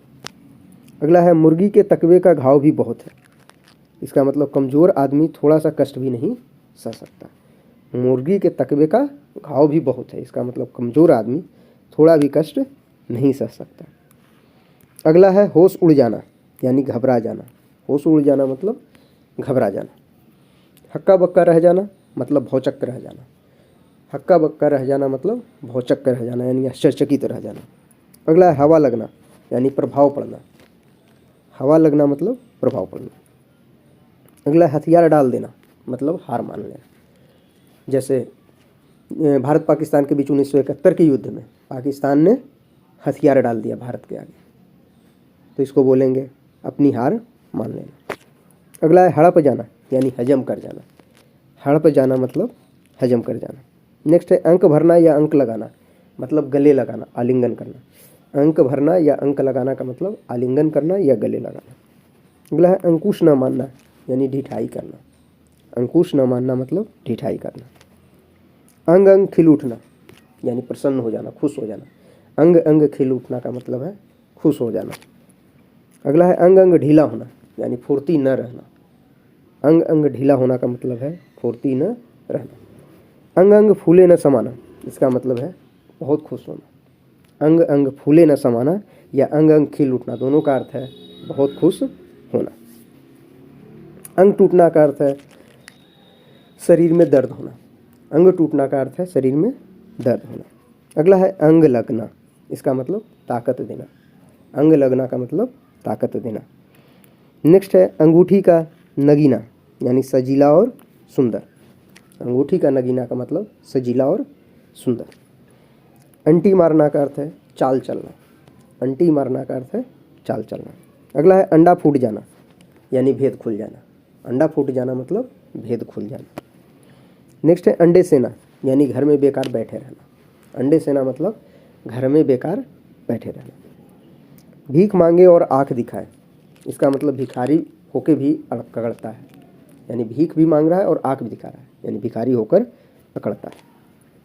अगला है मुर्गी के तकवे का घाव भी बहुत है, इसका मतलब कमज़ोर आदमी थोड़ा सा कष्ट भी नहीं सह सकता। मुर्गी के तकवे का घाव भी बहुत है, इसका मतलब कमज़ोर आदमी थोड़ा भी कष्ट नहीं सह सकता। अगला है होश उड़ जाना, यानी घबरा जाना। होश उड़ जाना मतलब घबरा जाना। हक्का बक्का रह जाना मतलब भौचक्क रह जाना। हक्का बक्का रह जाना मतलब भौचक्क रह जाना, यानी आश्चर्यचकित रह जाना। अगला है हवा लगना, यानी प्रभाव पड़ना। हवा लगना मतलब प्रभाव पड़ना। अगला है हथियार डाल देना, मतलब हार मान लेना। जैसे भारत पाकिस्तान के बीच 1971 के युद्ध में पाकिस्तान ने हथियार डाल दिया भारत के आगे, तो इसको बोलेंगे अपनी हार मान लेना। अगला है हड़प जाना, यानी हजम कर जाना। हड़प जाना मतलब हजम कर जाना। नेक्स्ट है अंक भरना या अंक लगाना, मतलब गले लगाना, आलिंगन करना। अंक भरना या अंक लगाना का मतलब आलिंगन करना या गले लगाना। अगला है अंकुश न मानना, यानी ढिठाई करना। अंकुश न मानना मतलब ढिठाई करना। अंग अंग खिल उठना, यानी प्रसन्न हो जाना, खुश हो जाना। अंग अंग खिल उठना का मतलब है खुश हो जाना। अगला है अंग अंग ढीला होना, यानी फुर्ती न रहना। अंग अंग ढीला होना का मतलब है फुर्ती न रहना। अंग अंग फूले न समाना, इसका मतलब है बहुत खुश होना। अंग अंग फूले न समाना या अंग अंग खिल उठना, दोनों का अर्थ है बहुत खुश होना। अंग टूटना का अर्थ है शरीर में दर्द होना। अंग टूटना का अर्थ है शरीर में दर्द होना। अगला है अंग लगना, इसका मतलब ताकत देना। अंग लगना का मतलब ताकत देना। नेक्स्ट है अंगूठी का नगीना, यानी सजीला और सुंदर। अंगूठी का नगीना का मतलब सजीला और सुंदर। अंटी मारना का अर्थ है चाल चलना। अंटी मारना का अर्थ है चाल चलना। अगला है अंडा फूट जाना, यानी भेद खुल जाना। अंडा फूट जाना मतलब भेद खुल जाना। नेक्स्ट है अंडे सेना, यानी घर में बेकार बैठे रहना। अंडे सेना मतलब घर में बेकार बैठे रहना। भीख मांगे और आँख दिखाए, इसका मतलब भिखारी होके भी पकड़ता है, यानी भीख भी मांग रहा है और आँख भी दिखा रहा है, यानी भिखारी होकर पकड़ता है।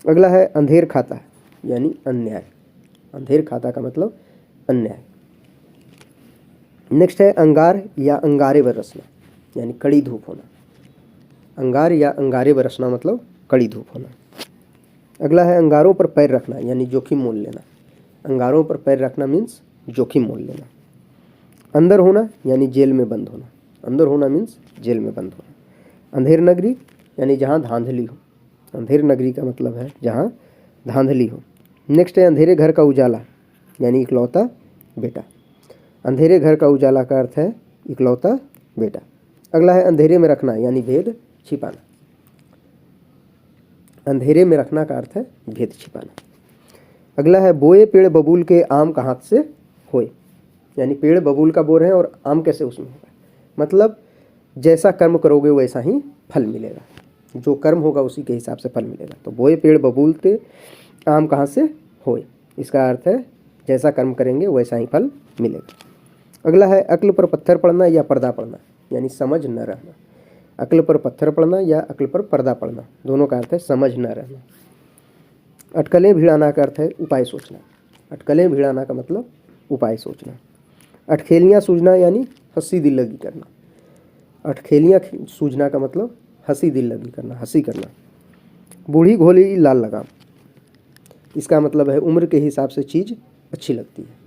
अगला है अंधेर खाता है, यानी अन्याय। अंधेर खाता का मतलब अन्याय। नेक्स्ट है अंगार या अंगारे बरसना, यानी कड़ी धूप होना। अंगार या अंगारे बरसना मतलब कड़ी धूप होना। अगला है अंगारों पर पैर रखना, यानी जोखिम मोल लेना। अंगारों पर पैर रखना मीन्स जोखिम मोल लेना। अंदर होना यानी जेल में बंद होना। अंदर होना मीन्स जेल में बंद होना। अंधेर नगरी यानी जहाँ धांधली हो। अंधेर नगरी का मतलब है जहाँ धांधली हो। नेक्स्ट है अंधेरे घर का उजाला, यानी इकलौता बेटा। अंधेरे घर का उजाला का अर्थ है इकलौता बेटा। अगला है अंधेरे में रखना, यानी भेद छिपाना। अंधेरे में रखना का अर्थ है भेद छिपाना। अगला है बोए पेड़ बबूल के आम का हाथ से होए, यानी पेड़ बबूल का बो रहे हैं और आम कैसे उसमें होगा, मतलब जैसा कर्म करोगे वैसा ही फल मिलेगा। जो कर्म होगा उसी के हिसाब से फल मिलेगा। तो बोए पेड़ बबूल के आम कहाँ से होए, इसका अर्थ है जैसा कर्म करेंगे वैसा ही फल मिलेगा। अगला है अक्ल पर पत्थर पड़ना या पर्दा पड़ना, यानी समझ न रहना। अक्ल पर पत्थर पड़ना या अक्ल पर पर्दा पड़ना, दोनों का अर्थ है समझ न रहना। अटकलें भिड़ाना का अर्थ है उपाय सोचना। अटकलें भिड़ाना का मतलब उपाय सोचना। अटखेलियाँ सूझना यानी हंसी दिल लगी करना। अटखेलियाँ सूझना का मतलब हंसी दिल लगी करना, हंसी करना। बूढ़ी घोली लाल लगाम, इसका मतलब है उम्र के हिसाब से चीज़ अच्छी लगती है।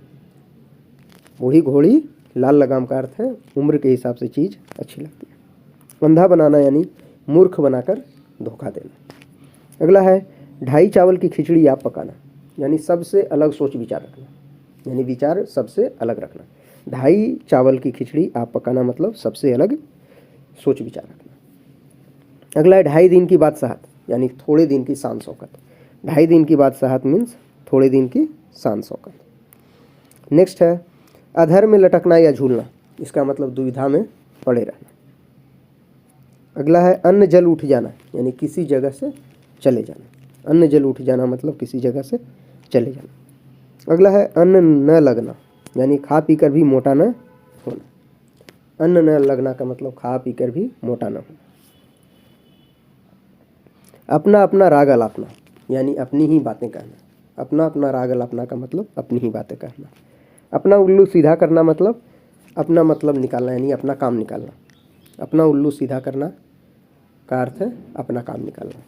बूढ़ी घोड़ी लाल लगाम का अर्थ है उम्र के हिसाब से चीज़ अच्छी लगती है। अंधा बनाना यानी मूर्ख बनाकर धोखा देना। अगला है ढाई चावल की खिचड़ी आप पकाना, यानी सबसे अलग सोच विचार रखना, यानी विचार सबसे अलग रखना। ढाई चावल की खिचड़ी आप पकाना मतलब सबसे अलग सोच विचार रखना। अगला है ढाई दिन की बादशाहत, यानी थोड़े दिन की शान शौकत। ढाई दिन की बादशाहत मीन्स थोड़े दिन की शान शौकत। नेक्स्ट है अधर में लटकना या झूलना, इसका मतलब दुविधा में पड़े रहना। अगला है अन्न जल उठ जाना, यानी किसी जगह से चले जाना। अन्न जल उठ जाना मतलब किसी जगह से चले जाना। अगला है अन्न न लगना, यानी खा पी कर भी मोटा न होना। अन्न न लगना का मतलब खा पी कर भी मोटा न होना। अपना अपना राग अलापना, यानी अपनी ही बातें कहना। अपना अपना राग अलापना का मतलब अपनी ही बातें कहना। अपना उल्लू सीधा करना मतलब अपना मतलब निकालना, यानी अपना काम निकालना। अपना उल्लू सीधा करना का अर्थ है अपना काम निकालना।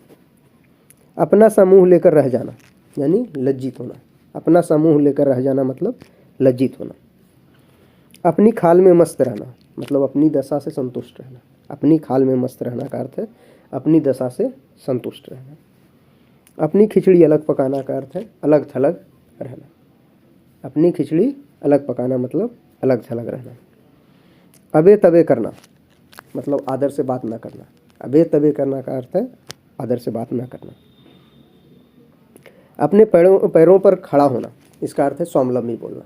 अपना समूह लेकर रह जाना, यानी लज्जित होना। अपना समूह लेकर रह जाना मतलब लज्जित होना। अपनी खाल में मस्त रहना मतलब अपनी दशा से संतुष्ट रहना। अपनी खाल में मस्त रहना का अर्थ है अपनी दशा से संतुष्ट रहना। अपनी खिचड़ी अलग पकाना का अर्थ है अलग थलग रहना। अपनी खिचड़ी अलग पकाना मतलब अलग थलग रहना। अबे तबे करना मतलब आदर से बात ना करना। अबे तबे करना का अर्थ है आदर से बात ना करना। अपने पैरों पर खड़ा होना, इसका अर्थ है स्वावलंबी बोलना।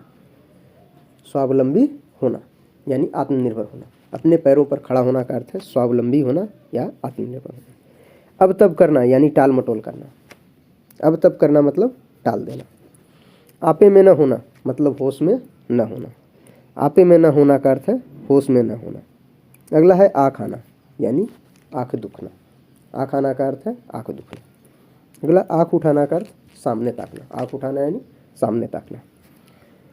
स्वावलंबी होना यानी आत्मनिर्भर होना। अपने पैरों पर खड़ा होना का अर्थ है स्वावलंबी होना या आत्मनिर्भर होना। अब तब करना यानी टाल मटोल करना। अब तब करना मतलब टाल देना। आपे में न होना मतलब होश में न होना। आपे में न होना का अर्थ है होश में न होना। अगला है आँख आना यानी आँख दुखना। आँख आना का अर्थ है आँख दुखना। अगला आँख उठाना का अर्थ सामने ताकना। आँख उठाना यानी सामने ताकना।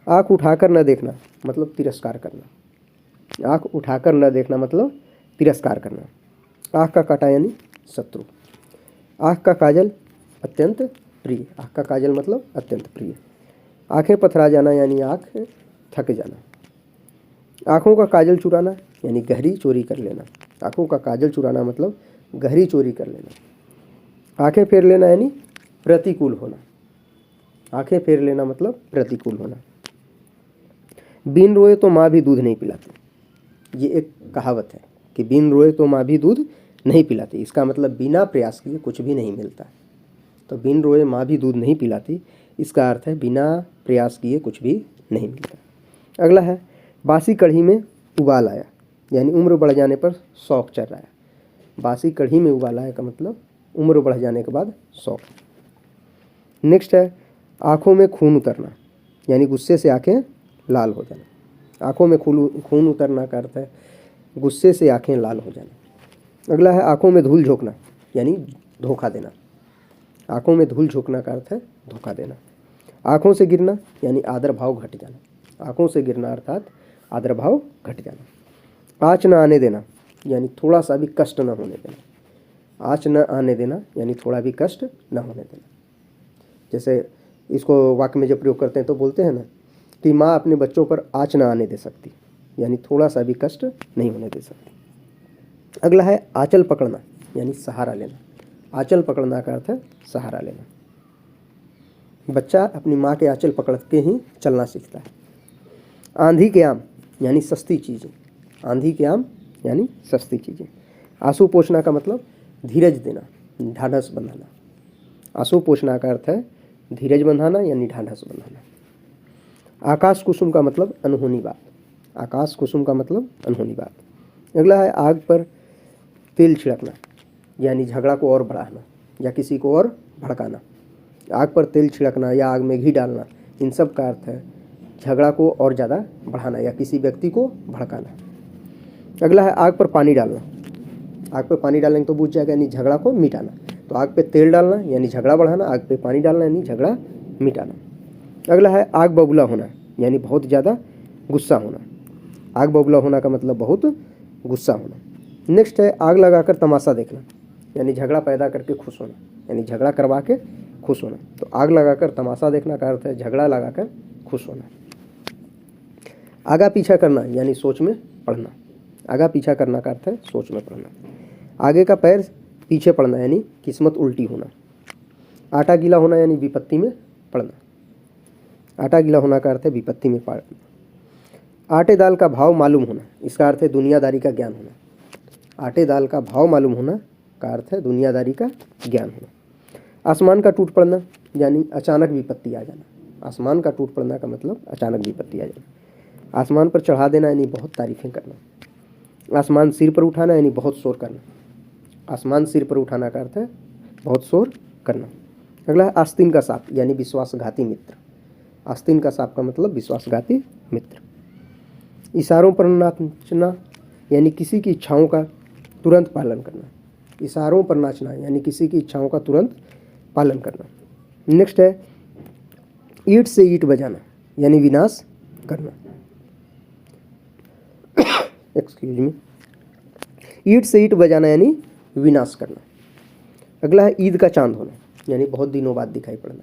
आँख उठाकर न देखना मतलब तिरस्कार करना। आँख उठाकर न देखना मतलब तिरस्कार करना। आँख का काटा यानी शत्रु। आँख का काजल अत्यंत प्रिय। आँख का काजल मतलब अत्यंत प्रिय। आँखें पथरा जाना यानी आँख थक जाना। आँखों का काजल चुराना यानी गहरी चोरी कर लेना। आँखों का काजल चुराना मतलब गहरी चोरी कर लेना। आँखें फेर लेना यानी प्रतिकूल होना। आँखें फेर लेना मतलब प्रतिकूल होना। बिन रोए तो माँ भी दूध नहीं पिलाती, ये एक कहावत है कि बिन रोए तो माँ भी दूध नहीं पिलाती। इसका मतलब बिना प्रयास किए कुछ भी नहीं मिलता। तो बिन रोए माँ भी दूध नहीं पिलाती, इसका अर्थ है बिना प्रयास किए कुछ भी नहीं मिलता। अगला है बासी कढ़ी में उबाल आया यानी उम्र बढ़ जाने पर शौक चढ़ रहा है। बासी कढ़ी में उबाल आया का मतलब उम्र बढ़ जाने के बाद शौक। नेक्स्ट है आँखों में खून उतरना यानी गुस्से से आँखें लाल हो जाना। आँखों में खून उतरना का अर्थ है गुस्से से आँखें लाल हो जाना। अगला है आँखों में धूल झोंकना यानी धोखा देना। आँखों में धूल झोंकना का अर्थ है धोखा देना। आँखों से गिरना यानी आदर भाव घट जाना। आँखों से गिरना अर्थात आदर भाव घट जाना। आँच न आने देना यानी थोड़ा सा भी कष्ट न होने देना। आँच न आने देना यानी थोड़ा भी कष्ट न होने देना। जैसे इसको वाक्य में जब प्रयोग करते हैं तो बोलते हैं ना कि माँ अपने बच्चों पर आँच न आने दे सकती, यानी थोड़ा सा भी कष्ट नहीं होने दे सकती। अगला है आंचल पकड़ना यानी सहारा लेना। आंचल पकड़ना का अर्थ है सहारा लेना। बच्चा अपनी माँ के आंचल पकड़ के ही चलना सीखता है। आंधी के आम यानी सस्ती चीज़ें। आंधी के आम यानी सस्ती चीज़ें। आंसू पोंछना का मतलब धीरज देना, ढाढ़स बंधाना। आंसू पोंछना का अर्थ है धीरज बंधाना यानी ढाढ़स बंधाना। आकाश कुसुम का मतलब अनहोनी बात। आकाश कुसुम का मतलब अनहोनी बात। अगला है आग पर तेल छिड़कना यानी झगड़ा को और बढ़ाना या किसी को और भड़काना। आग पर तेल छिड़कना या आग में घी डालना, इन सब का अर्थ है झगड़ा को और ज़्यादा बढ़ाना या किसी व्यक्ति को भड़काना। अगला है आग पर पानी डालना। आग पर पानी डालने तो बुझ जाएगा यानी झगड़ा को मिटाना। तो आग पे तेल डालना यानी झगड़ा बढ़ाना, आग पे पानी डालना यानी झगड़ा मिटाना। अगला है आग बबूला होना, यानी बहुत ज़्यादा गुस्सा होना। आग बबूला होना का मतलब बहुत गुस्सा होना। नेक्स्ट है आग लगाकर तमाशा देखना, यानी झगड़ा पैदा करके खुश होना, यानी झगड़ा करवा के खुश होना। तो आग लगाकर तमाशा देखना का अर्थ है झगड़ा लगाकर खुश होना। आगा पीछा करना यानी सोच में पड़ना। आगा पीछा करना का अर्थ है सोच में पड़ना। आगे का पैर पीछे पड़ना यानी किस्मत उल्टी होना। आटा गीला होना यानी विपत्ति में पड़ना। आटा गीला होना का अर्थ है विपत्ति में पड़ना। आटे दाल का भाव मालूम होना, इसका अर्थ है दुनियादारी का ज्ञान होना। आटे दाल का भाव मालूम होना का अर्थ है दुनियादारी का ज्ञान होना। आसमान का टूट पड़ना यानी अचानक विपत्ति आ जाना। आसमान का टूट पड़ना का मतलब अचानक विपत्ति आ जाना। आसमान पर चढ़ा देना यानी बहुत तारीफें करना। आसमान सिर पर उठाना यानी बहुत शोर करना। आसमान सिर पर उठाना का अर्थ है बहुत शोर करना। अगला है आस्तीन का सांप यानी विश्वासघाती मित्र। आस्तीन का सांप का मतलब विश्वासघाती मित्र। इशारों पर नाचना यानी किसी की इच्छाओं का तुरंत पालन करना। इशारों पर नाचना यानी किसी की इच्छाओं का तुरंत पालन करना। नेक्स्ट है ईंट से ईंट बजाना यानी विनाश करना। Excuse me. ईंट से ईंट बजाना यानी विनाश करना। अगला है ईद का चांद होना यानी बहुत दिनों बाद दिखाई पड़ना।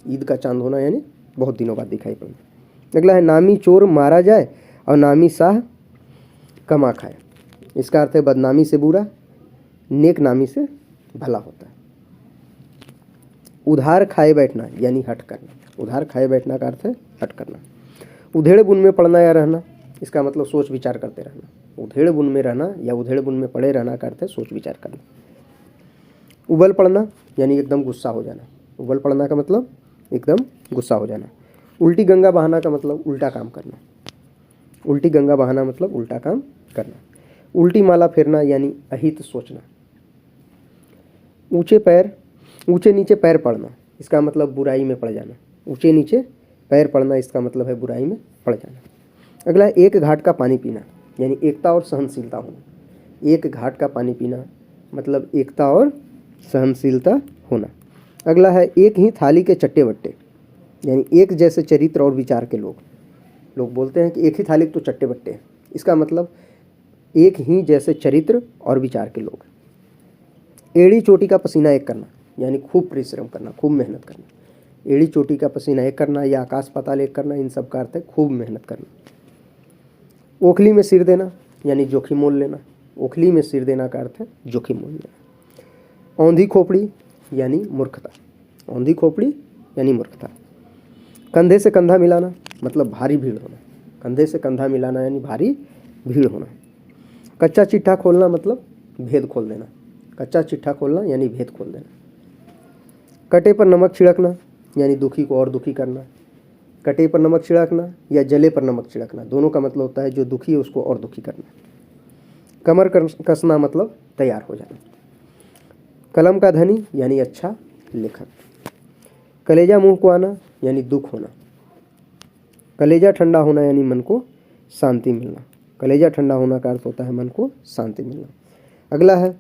ईद का चांद होना यानी बहुत दिनों बाद दिखाई पड़ना। अगला है नामी चोर मारा जाए और नामी शाह कमा खाए। इसका अर्थ है बदनामी से बुरा, नेक नामी से भला होता है। उधार खाए बैठना यानी हट करना। उधार खाए बैठना का अर्थ है हट करना। उधेड़ बुन में पड़ना या रहना, इसका मतलब सोच विचार करते रहना। उधेड़ बुन में रहना या उधेड़ बुन में पड़े रहना का अर्थ है सोच विचार करना। उबल पड़ना यानी एकदम गुस्सा हो जाना। उबल पड़ना का मतलब एकदम गुस्सा हो जाना। उल्टी गंगा बहाना का मतलब उल्टा काम करना। उल्टी गंगा बहाना मतलब उल्टा काम करना। उल्टी माला फेरना यानी अहित सोचना। ऊंचे नीचे पैर पड़ना, इसका मतलब बुराई में पड़ जाना। ऊंचे नीचे पैर पड़ना इसका मतलब है बुराई में पड़ जाना। अगला है एक घाट का पानी पीना यानी एकता और सहनशीलता होना। एक घाट का पानी पीना मतलब एकता और सहनशीलता होना। अगला है एक ही थाली के चट्टे बट्टे यानी एक जैसे चरित्र और विचार के लोग बोलते हैं कि एक ही थाली के तो चट्टे बट्टे हैं, इसका मतलब एक ही जैसे चरित्र और विचार के लोग। एड़ी चोटी का पसीना एक करना यानी खूब परिश्रम करना, खूब मेहनत करना। एड़ी चोटी का पसीना एक करना या आकाश पाताल एक करना, इन सब का अर्थ है खूब मेहनत करना। ओखली में सिर देना यानी जोखिम मोल लेना। ओखली में सिर देना का अर्थ है जोखिम मोल लेना। औंधी खोपड़ी यानी मूर्खता। औंधी खोपड़ी यानी मूर्खता। कंधे से कंधा मिलाना मतलब भारी भीड़ होना। कंधे से कंधा मिलाना यानी भारी भीड़ होना। कच्चा चिट्ठा खोलना मतलब भेद खोल देना। कच्चा चिट्ठा खोलना यानी भेद खोल देना। कटे पर नमक छिड़कना यानी दुखी को और दुखी करना। कटे पर नमक छिड़कना या जले पर नमक छिड़कना, दोनों का मतलब होता है जो दुखी है उसको और दुखी करना। कमर कसना मतलब तैयार हो जाना। कलम का धनी यानी अच्छा लेखक। कलेजा मुंह को आना यानी दुख होना। कलेजा ठंडा होना यानी मन को शांति मिलना। कलेजा ठंडा होना का अर्थ होता है मन को शांति मिलना। अगला है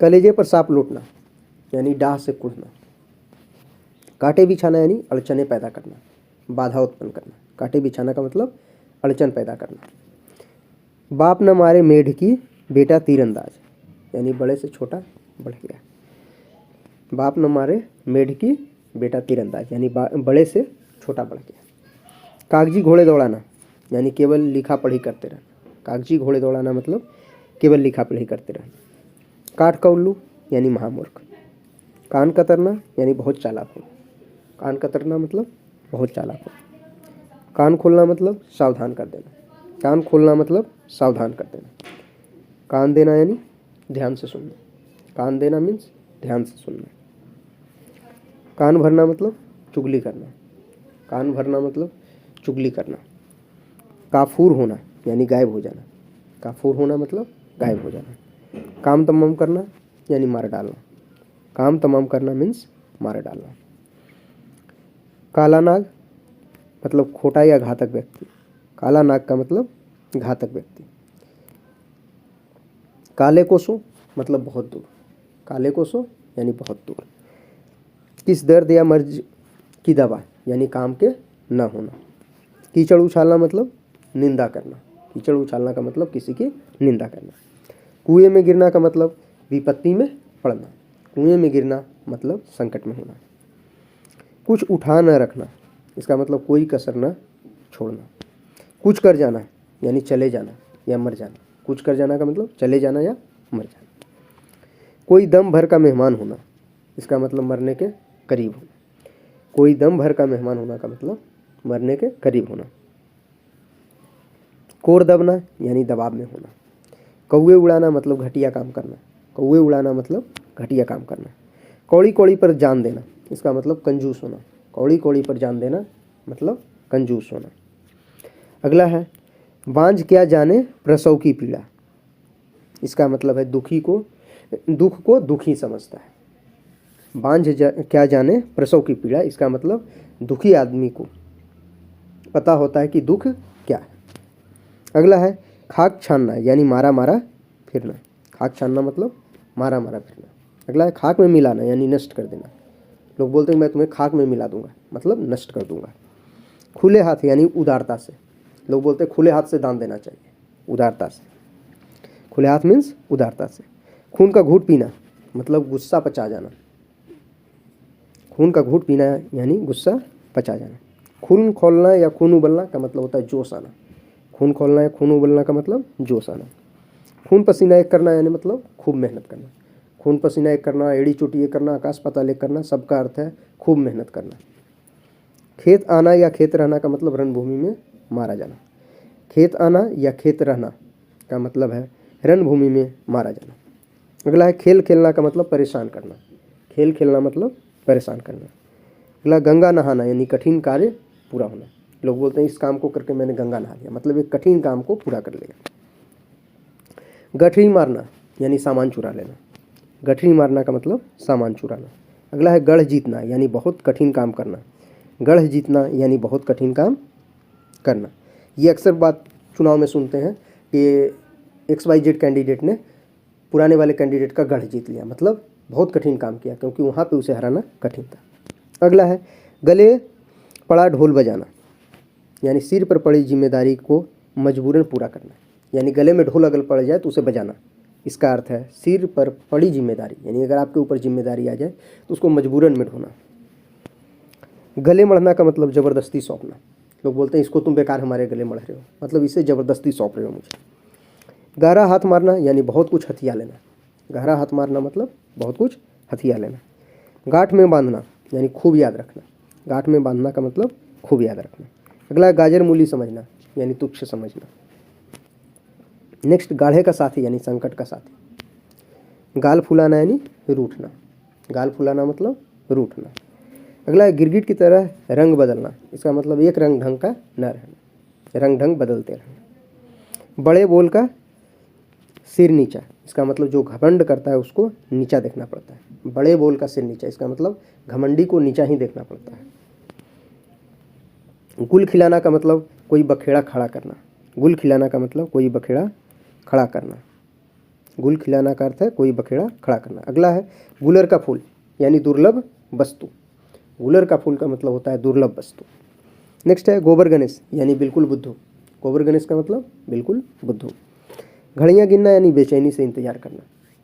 कलेजे पर सांप लौटना यानी डाह से कूदना। कांटे बिछाना यानी अड़चने पैदा करना, बाधा उत्पन्न करना। कांटे बिछाना का मतलब अड़चन पैदा करना। बाप न मारे मेढ की बेटा तीरंदाज यानी बड़े से छोटा बढ़ गया। बाप न मारे मेढ की बेटा तीरंदाज यानी बड़े से छोटा बढ़ गया। कागजी घोड़े दौड़ाना यानी केवल लिखा पढ़ी करते रहना। कागजी घोड़े दौड़ाना मतलब केवल लिखा पढ़ी करते रहना। काठ का उल्लू यानी महामूर्ख। कान कतरना यानी बहुत चालाक हो। कान कतरना मतलब बहुत चालाक हो। कान खोलना मतलब सावधान कर देना। कान खोलना मतलब सावधान कर देना। कान देना यानी ध्यान से सुनना। कान देना मीन्स ध्यान से सुनना। कान भरना मतलब चुगली करना। कान भरना मतलब चुगली करना। काफूर होना यानी गायब हो जाना। काफूर होना मतलब गायब हो जाना। काम तमाम करना यानी मार डालना। काम तमाम करना मीन्स मार डालना। काला नाग मतलब खोटा या घातक व्यक्ति। काला नाग का मतलब घातक व्यक्ति। काले कोसों मतलब बहुत दूर। काले कोसों यानी बहुत दूर। किस दर्द या मर्ज की दवा यानी काम के न होना। कीचड़ उछालना मतलब निंदा करना। कीचड़ उछालना का मतलब किसी की निंदा करना। कुएं में गिरना का मतलब विपत्ति में पड़ना। कुएं में गिरना मतलब संकट में होना। कुछ उठा न रखना, इसका मतलब कोई कसर न छोड़ना। कुछ कर जाना यानी चले जाना या मर जाना। कुछ कर जाना का मतलब चले जाना या मर जाना। कोई दम भर का मेहमान होना, इसका मतलब मरने के करीब होना। कोई दम भर का मेहमान होना का मतलब मरने के करीब होना। कोर दबना यानी दबाव में होना। कौवे उड़ाना मतलब घटिया काम करना। कौवे उड़ाना मतलब घटिया काम करना। कौड़ी कौड़ी पर जान देना, इसका मतलब कंजूस होना। कौड़ी कौड़ी पर जान देना मतलब कंजूस होना। अगला है बांझ क्या जाने प्रसव की पीड़ा, इसका मतलब है दुख को दुखी समझता है। क्या जाने प्रसव की पीड़ा, इसका मतलब दुखी आदमी को पता होता है कि दुख क्या है। अगला है खाक छानना यानी मारा मारा फिरना। खाक छानना मतलब मारा मारा फिरना। अगला है खाक में मिलाना यानी नष्ट कर देना। लोग बोलते हैं मैं तुम्हें खाक में मिला दूंगा, मतलब नष्ट कर दूंगा। खुले हाथ यानी उदारता से। लोग बोलते हैं खुले हाथ से दान देना चाहिए, उदारता से। खुले हाथ मीन्स उदारता से। खून का घूंट पीना मतलब गुस्सा पचा जाना। खून का घूंट पीना यानी गुस्सा पचा जाना। खून खोलना या खून उबलना का मतलब होता है जोश आना। खून खोलना या खून उबलना का मतलब जोश आना। खून पसीना एक करना यानी मतलब खूब मेहनत करना। खून पसीना एक करना, एड़ी चोटी एक करना, आकाश पाताल एक करना, सबका अर्थ है खूब मेहनत करना। खेत आना या खेत रहना का मतलब रणभूमि में मारा जाना। खेत आना या खेत रहना का मतलब है रणभूमि में मारा जाना। अगला है खेल खेलना का मतलब परेशान करना। खेल खेलना मतलब परेशान करना। अगला गंगा नहाना यानी कठिन कार्य पूरा होना। लोग बोलते हैं इस काम को करके मैंने गंगा नहा लिया, मतलब एक कठिन काम को पूरा कर लिया। गठरी मारना यानी सामान चुरा लेना। गठरी मारना का मतलब सामान चुराना। अगला है गढ़ जीतना यानी बहुत कठिन काम करना। गढ़ जीतना यानी बहुत कठिन काम करना। ये अक्सर बात चुनाव में सुनते हैं कि XYZ कैंडिडेट ने पुराने वाले कैंडिडेट का गढ़ जीत लिया, मतलब बहुत कठिन काम किया, क्योंकि वहाँ पे उसे हराना कठिन था। अगला है गले पड़ा ढोल बजाना यानी सिर पर पड़ी जिम्मेदारी को मजबूरन पूरा करना। यानी गले में ढोल अगर पड़ जाए तो उसे बजाना। इसका अर्थ है सिर पर पड़ी जिम्मेदारी, यानी अगर आपके ऊपर जिम्मेदारी आ जाए तो उसको मजबूरन में ढोना। गले मढ़ना का मतलब ज़बरदस्ती सौंपना। लोग बोलते हैं इसको तुम बेकार हमारे गले मढ़ रहे हो, मतलब इसे ज़बरदस्ती सौंप रहे हो मुझे। गहरा हाथ मारना यानी बहुत कुछ हथिया लेना। गहरा हाथ मारना मतलब बहुत कुछ हथिया लेना। गांठ में बांधना यानी खूब याद रखना। गांठ में बांधना का मतलब खूब याद रखना। अगला गाजर मूली समझना यानी तुच्छ समझना। नेक्स्ट गाढ़े का साथी यानी संकट का साथी। गाल फुलाना यानी रूठना। गाल फुलाना मतलब रूठना। अगला है गिरगिट की तरह रंग बदलना, इसका मतलब एक रंग ढंग का न रहना, रंग ढंग बदलते रहना। बड़े बोल का सिर नीचा, इसका मतलब जो घमंड करता है उसको नीचा देखना पड़ता है। बड़े बोल का सिर नीचा, इसका मतलब घमंडी को नीचा ही देखना पड़ता है। गुल खिलाना का मतलब कोई बखेड़ा खड़ा करना। गुल खिलाना का मतलब कोई बखेड़ा खड़ा करना। गुल खिलाना का अर्थ है कोई बखेड़ा खड़ा करना। अगला है गुलर का फूल यानी दुर्लभ वस्तु। गुलर का फूल का मतलब होता है दुर्लभ वस्तु। नेक्स्ट है गोबर गणेश यानी बिल्कुल बुद्धू। गोबर गणेश का मतलब बिल्कुल बुद्धू। घड़ियाँ गिनना यानी बेचैनी से इंतजार करना।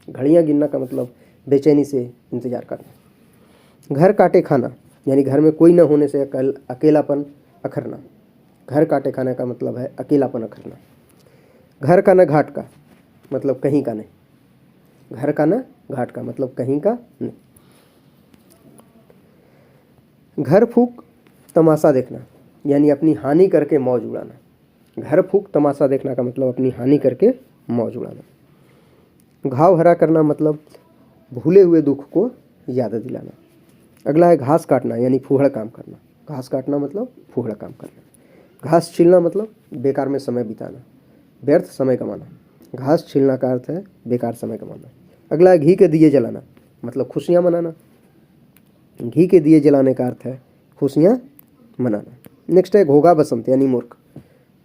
घड़ियाँ गिनना का मतलब बेचैनी से इंतजार करना। घर काटे खाना यानी घर में कोई न होने से अकेलापन अखरना। घर काटे खाने का मतलब है अकेलापन अखरना। घर का न घाट का मतलब कहीं का नहीं। घर का न घाट का मतलब कहीं का नहीं। घर फूक तमाशा देखना यानी अपनी हानि करके मौज उड़ाना। घर फूक तमाशा देखना का मतलब अपनी हानि करके मौज उड़ाना। घाव हरा करना मतलब भूले हुए दुख को याद दिलाना। अगला है घास काटना यानी फूहड़ काम करना। घास काटना मतलब फूहड़ काम करना। घास छीलना मतलब बेकार में समय बिताना, व्यर्थ समय कमाना। घास छीलना का अर्थ है बेकार समय कमाना। अगला है घी के दिए जलाना मतलब खुशियाँ मनाना। घी के दिए जलाने का अर्थ है खुशियाँ मनाना। नेक्स्ट है घोगा बसंत यानी मूर्ख।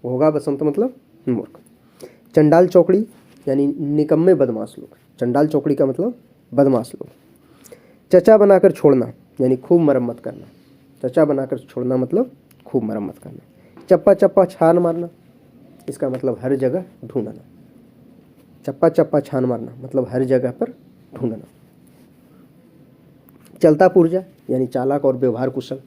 घोगा बसंत मतलब मूर्ख। चंडाल चौकड़ी यानी निकम्मे बदमाश लोग। चंडाल चौकड़ी का मतलब बदमाश लोग। चचा बनाकर छोड़ना यानी खूब मरम्मत करना। चचा बनाकर छोड़ना मतलब खूब मरम्मत करना। चप्पा चप्पा छान मारना, इसका मतलब हर जगह ढूंढना। चप्पा चप्पा छान मारना मतलब हर जगह पर ढूंढना। चलता पुर्जा यानी चालाक और व्यवहार कुशल।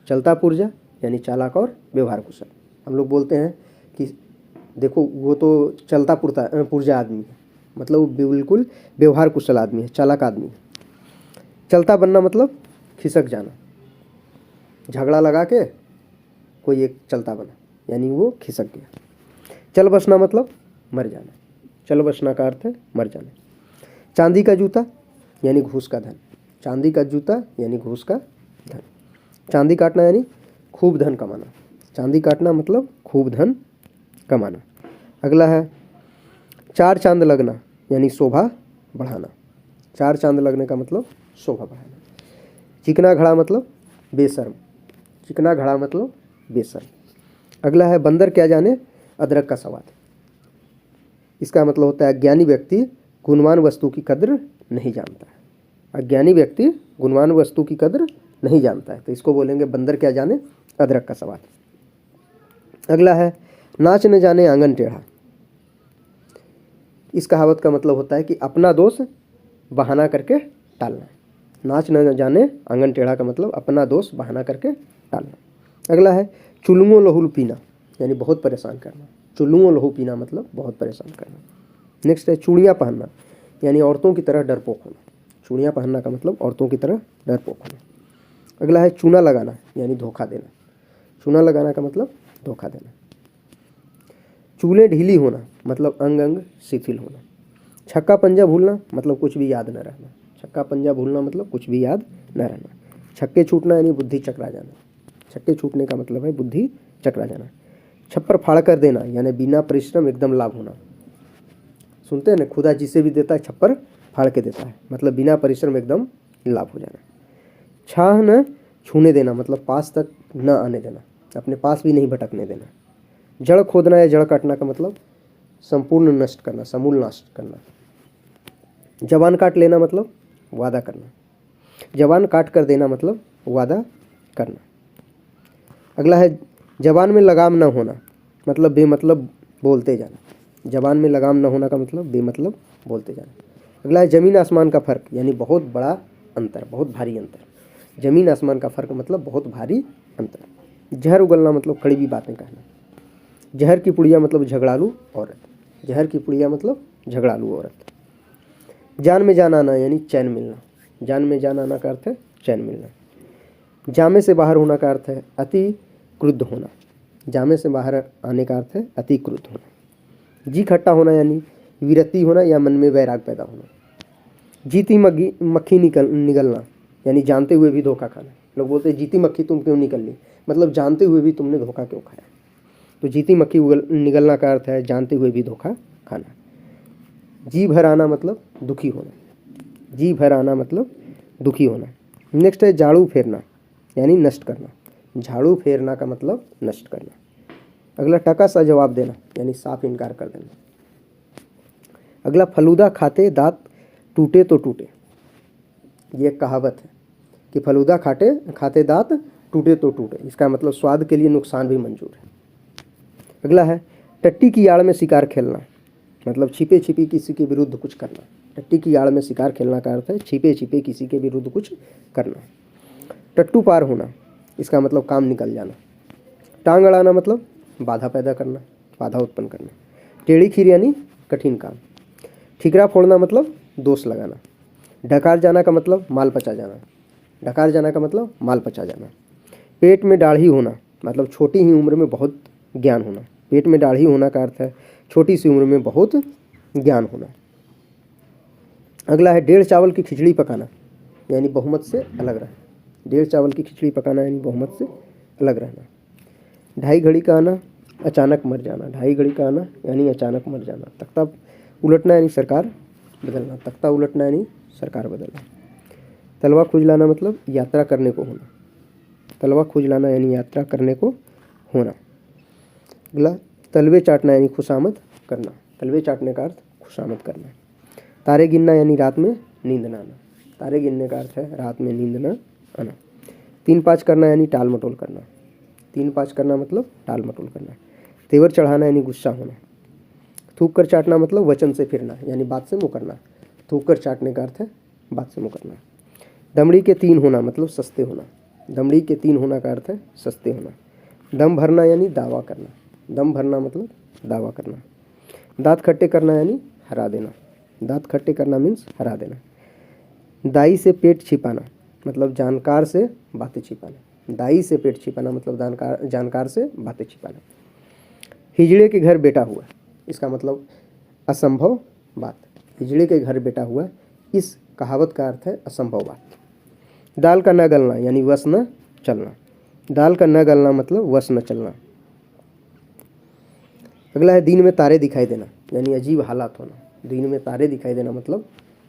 चलता पुर्जा यानी चालाक और व्यवहार कुशल। हम लोग बोलते हैं कि देखो वो तो चलता पुर्जा आदमी है, मतलब वो बिल्कुल व्यवहार कुशल आदमी है, चालाक आदमी है। चलता बनना मतलब खिसक जाना, झगड़ा लगा के कोई एक चलता बना यानी वो खिसक गया। चल बसना मतलब मर जाना। चल बसना का अर्थ है मर जाना। चांदी का जूता यानी घूस का धन। चांदी का जूता यानी घूस का धन। चांदी काटना यानी खूब धन कमाना। चांदी काटना मतलब खूब धन कमाना। अगला है चार चांद लगना यानी शोभा बढ़ाना। चार चांद लगने का मतलब शोभा बढ़ाना। चिकना घड़ा मतलब बेशर्म। चिकना घड़ा मतलब बेशर्म। अगला है बंदर क्या जाने अदरक का स्वाद। इसका मतलब होता है अज्ञानी व्यक्ति गुणवान वस्तु की कद्र नहीं जानता है। अज्ञानी व्यक्ति गुणवान वस्तु की कद्र नहीं जानता है, तो इसको बोलेंगे बंदर क्या जाने अदरक का स्वाद। अगला है नाच न जाने आंगन टेढ़ा। इस कहावत का मतलब होता है कि अपना दोष बहाना करके टालना। नाच न जाने आंगन टेढ़ा का मतलब अपना दोष बहाना करके टालना। अगला है चुल्लुओं लहू पीना यानी बहुत परेशान करना। चुल्लुओं लहू पीना मतलब बहुत परेशान करना। नेक्स्ट है चूड़ियाँ पहनना यानी औरतों की तरह डरपोक होना। चूड़ियाँ पहनना का मतलब औरतों की तरह डरपोक होना। अगला है चूना लगाना यानी धोखा देना। चूना लगाना का मतलब धोखा देना। चूलें ढीली होना मतलब अंग अंग शिथिल होना। छक्का पंजा भूलना मतलब कुछ भी याद न रहना। छक्का पंजा भूलना मतलब कुछ भी याद न रहना। छक्के छूटना यानी बुद्धि चकरा जाना। छक्के छूटने का मतलब है बुद्धि चकरा जाना। छप्पर फाड़ कर देना यानी बिना परिश्रम एकदम लाभ होना। सुनते हैं ना, खुदा जिसे भी देता है छप्पर फाड़ के देता है, मतलब बिना परिश्रम एकदम लाभ हो जाना। छाह न छूने देना मतलब पास तक न आने देना, अपने पास भी नहीं भटकने देना। जड़ खोदना या जड़ काटना का मतलब संपूर्ण नष्ट करना, समूल नष्ट करना। जबान काट लेना मतलब वादा करना। जबान काट कर देना मतलब वादा करना। अगला है जबान में लगाम न होना मतलब बेमतलब बोलते जाना। जबान में लगाम न होना का मतलब बेमतलब बोलते जाना। अगला है ज़मीन आसमान का फ़र्क यानी बहुत बड़ा अंतर, बहुत भारी अंतर। ज़मीन आसमान का फ़र्क मतलब बहुत भारी अंतर। जहर उगलना मतलब कड़वी बातें कहना। जहर की पुड़िया मतलब झगड़ालू औरत। जहर की पुड़िया मतलब झगड़ालू औरत। जान में जान आना यानी चैन मिलना। जान में जान आना का अर्थ है चैन मिलना। जामे से बाहर होना का अर्थ है अति क्रुद्ध होना। जामे से बाहर आने का अर्थ है अति क्रुद्ध होना। जी खट्टा होना यानी विरक्ति होना या मन में वैराग पैदा होना। जीती मक्खी निगलना यानी जानते हुए भी धोखा खाना। लोग बोलते हैं जीती मक्खी तुम क्यों निकल ली, मतलब जानते हुए भी तुमने धोखा क्यों खाया। तो जीती मक्खी निगलना का अर्थ है जानते हुए भी धोखा खाना। जी भर आना मतलब दुखी होना। जी भर आना मतलब दुखी होना। नेक्स्ट है झाड़ू फेरना यानी नष्ट करना। झाड़ू फेरना का मतलब नष्ट करना। अगला टका सा जवाब देना यानी साफ इनकार कर देना। अगला फलूदा खाते दांत टूटे तो टूटे। ये एक कहावत है कि फलूदा खाते दांत टूटे तो टूटे, इसका मतलब स्वाद के लिए नुकसान भी मंजूर है। अगला है टट्टी की आड़ में शिकार खेलना मतलब छिपे छिपे किसी के विरुद्ध कुछ करना। टट्टी की आड़ में शिकार खेलना का अर्थ है छिपे छिपे किसी के विरुद्ध कुछ करना। टट्टू पार होना, इसका मतलब काम निकल जाना। टांग अड़ाना मतलब बाधा पैदा करना, बाधा उत्पन्न करना। टेढ़ी खीर यानी कठिन काम। ठिकरा फोड़ना मतलब दोष लगाना। ढकार जाना का मतलब माल पचा जाना। ढकार जाना का मतलब माल पचा जाना। पेट में दाढ़ी होना मतलब छोटी ही उम्र में बहुत ज्ञान होना। पेट में दाढ़ी होना का अर्थ है छोटी सी उम्र में बहुत ज्ञान होना। अगला है डेढ़ चावल की खिचड़ी पकाना यानी बहुमत से अलग रहना। डेढ़ चावल की खिचड़ी पकाना यानी बहुमत से अलग रहना। ढाई घड़ी का आना अचानक मर जाना। ढाई घड़ी का आना यानी अचानक मर जाना। तख्ता उलटना यानी सरकार बदलना। तख्ता उलटना यानी सरकार बदलना। तलवा खुजलाना मतलब यात्रा करने को होना। तलवा खुजलाना यानी यात्रा करने को होना। अगला तलवे चाटना यानी खुशामद करना। तलवे चाटने का अर्थ खुशामद करना। तारे गिनना यानी रात में नींद न आना। तारे गिनने का अर्थ है रात में नींद न आना। 3-5 करना यानी टाल मटोल करना। 3-5 करना मतलब टाल मटोल करना। तेवर चढ़ाना यानी गुस्सा होना। थूक कर चाटना मतलब वचन से फिरना यानी बात से मुकरना। थूक कर चाटने का अर्थ है बात से मुकरना। दमड़ी के 3 होना मतलब सस्ते होना। दमड़ी के 3 होना का अर्थ है सस्ते होना। दम भरना यानी दावा करना। दम भरना मतलब दावा करना। दांत खट्टे करना यानी हरा देना। दांत खट्टे करना मीन्स हरा देना। दाई से पेट छिपाना मतलब जानकार से बातें छिपाना। दाई से पेट छिपाना मतलब जानकार से बातें छिपाना। हिजड़े के घर बेटा हुआ, इसका मतलब असंभव बात। हिजड़े के घर बेटा हुआ, इस कहावत का अर्थ है असंभव बात। दाल का न गलना यानी वश न चलना। दाल का न गलना मतलब वश न चलना। अगला है दिन में तारे दिखाई देना यानी अजीब हालात होना। दिन में तारे दिखाई देना मतलब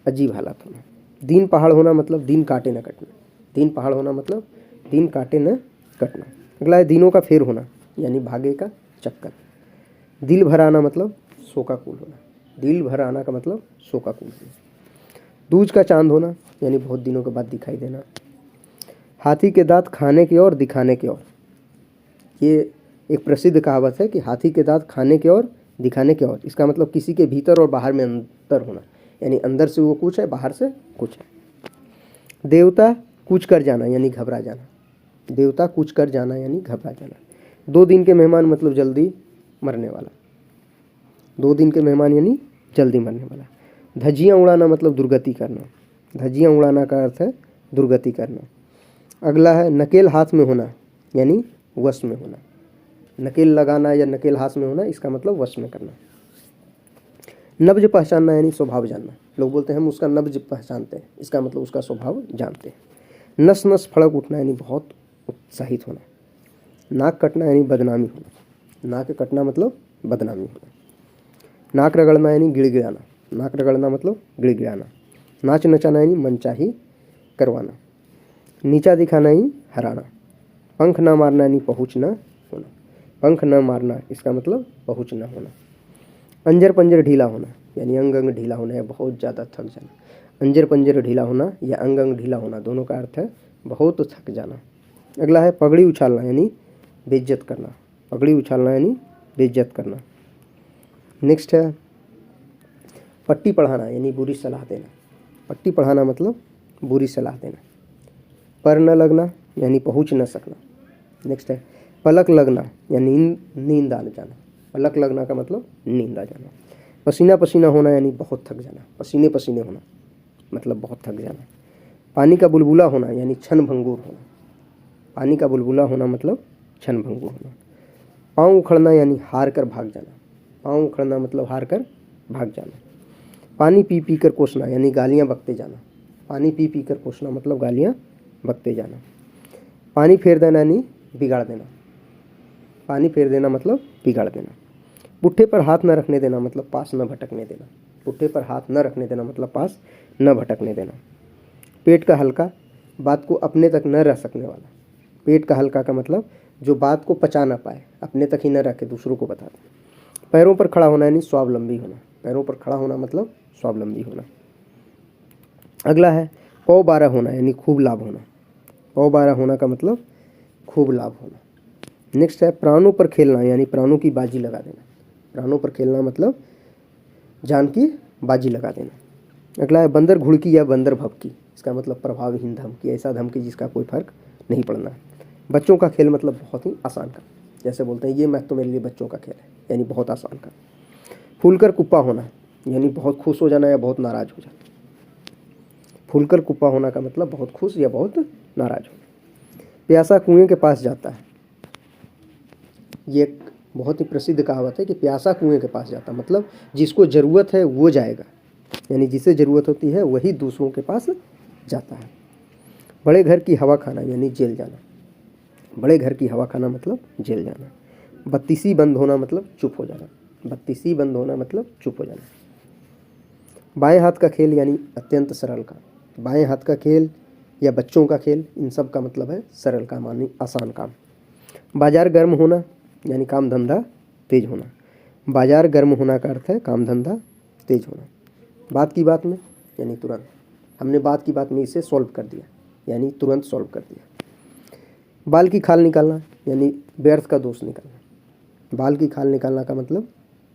अजीब हालात होना। दिन पहाड़ होना मतलब दिन काटे न कटना। दिन पहाड़ होना मतलब दिन काटे न कटना। अगला है दिनों का फेर होना यानी भागे का चक्कर। दिल भर आना मतलब शोकाकुल होना। दिल भर आना का मतलब शोकाकुल होना। दूज का चांद होना यानी बहुत दिनों के बाद दिखाई देना। हाथी के दांत खाने की ओर दिखाने की ओर, ये एक प्रसिद्ध कहावत है कि हाथी के दांत खाने की ओर दिखाने की ओर, इसका मतलब किसी के भीतर और बाहर में अंतर होना यानी अंदर से वो कुछ है बाहर से कुछ है। देवता कूच कर जाना यानी घबरा जाना। देवता कूच कर जाना यानी घबरा जाना। 2 दिन के मेहमान मतलब जल्दी मरने वाला। 2 दिन के मेहमान यानी जल्दी मरने वाला। धज्जियाँ उड़ाना मतलब दुर्गति करना। धज्जियाँ उड़ाना का अर्थ है दुर्गति करना। अगला है नकेल हाथ में होना यानी वश में होना। नकेल लगाना या नकेल हाथ में होना, इसका मतलब वश में करना। नब्ज पहचानना यानी स्वभाव जानना। लोग बोलते हैं हम उसका नब्ज पहचानते हैं, इसका मतलब उसका स्वभाव जानते हैं। नस नस फड़क उठना यानी बहुत उत्साहित होना। नाक कटना यानी बदनामी होना। नाक कटना मतलब बदनामी होना। नाक रगड़ना यानी गिड़गिड़ाना। नाक रगड़ना मतलब गिड़गिड़ाना। नाच नचाना यानी मनचाही करवाना। नीचा दिखाना यानी हराना। पंख न मारना यानी पहुँच न होना। पंख न मारना, इसका मतलब पहुँच न होना। अंजर पंजर ढीला होना यानी अंग अंग ढीला होना या बहुत ज़्यादा थक जाना। अंजर पंजर ढीला होना या अंग अंग ढीला होना, दोनों का अर्थ है बहुत थक जाना। अगला है पगड़ी उछालना यानी बेइज्जत करना। पगड़ी उछालना यानी बेइज्जत करना। नेक्स्ट है पट्टी पढ़ाना यानी बुरी सलाह देना। पट्टी पढ़ाना मतलब बुरी सलाह देना। पर न लगना यानी पहुँच न सकना। नेक्स्ट है पलक लगना यानी नींद आ जाना। पलक लगना का मतलब नींद आ जाना। पसीना पसीना होना यानी बहुत थक जाना। पसीने पसीने होना मतलब बहुत थक जाना। पानी का बुलबुला होना यानी क्षण भंगुर होना। पानी का बुलबुला होना मतलब क्षण भंगुर होना। पाँव उखड़ना यानी हार कर भाग जाना। पाँव उखड़ना मतलब हार कर भाग जाना। पानी पी पी कर कोसना यानी गालियाँ बकते जाना। पानी पी पी कर कोसना मतलब गालियाँ बकते जाना। पानी फेर देना यानी बिगाड़ देना। पानी फेर देना मतलब बिगाड़ देना। पुट्ठे पर हाथ न रखने देना मतलब पास न भटकने देना। पुट्ठे पर हाथ न रखने देना मतलब पास न भटकने देना। पेट का हल्का, बात को अपने तक न रह सकने वाला। पेट का हल्का का मतलब जो बात को पचा ना पाए, अपने तक ही न रख के दूसरों को बता दे। पैरों पर खड़ा होना यानी स्वावलंबी होना। पैरों पर खड़ा होना मतलब स्वावलंबी होना। अगला है पौ 12 होना यानी खूब लाभ होना। पौ 12 होना का मतलब खूब लाभ होना। नेक्स्ट है प्राणों पर खेलना यानी प्राणों की बाजी लगा देना। प्राणों पर खेलना मतलब जान की बाजी लगा देना। अगला है बंदर घुड़की या बंदर भभकी, इसका मतलब प्रभावहीन धमकी, ऐसा धमकी जिसका कोई फर्क नहीं पड़ना। बच्चों का खेल मतलब बहुत ही आसान का, जैसे बोलते हैं ये मैथ तो मेरे लिए बच्चों का खेल है यानी बहुत आसान का। फूलकर कुप्पा होना यानी बहुत खुश हो जाना या बहुत नाराज हो जाना। फूलकर कुप्पा होना का मतलब बहुत खुश या बहुत नाराज होना। प्यासा कुएं के पास जाता है, ये एक बहुत ही प्रसिद्ध कहावत है कि प्यासा कुएं के पास जाता, मतलब जिसको ज़रूरत है वो जाएगा, यानी जिसे ज़रूरत होती है वही दूसरों के पास जाता है। बड़े घर की हवा खाना यानी जेल जाना। बड़े घर की हवा खाना मतलब जेल जाना। बत्तीसी बंद होना मतलब चुप हो जाना। बत्तीसी बंद होना मतलब चुप हो जाना। बाएं हाथ का खेल यानी अत्यंत सरल काम। बाएं हाथ का खेल या बच्चों का खेल, इन सब का मतलब है सरल काम यानी आसान काम। बाजार गर्म होना यानी काम धंधा तेज होना। बाजार गर्म होना का अर्थ है काम धंधा तेज होना। बात की बात में यानी तुरंत, हमने बात की बात में इसे सॉल्व कर दिया यानी तुरंत सॉल्व कर दिया। बाल की खाल निकालना यानी व्यर्थ का दोष निकालना। बाल की खाल निकालना का मतलब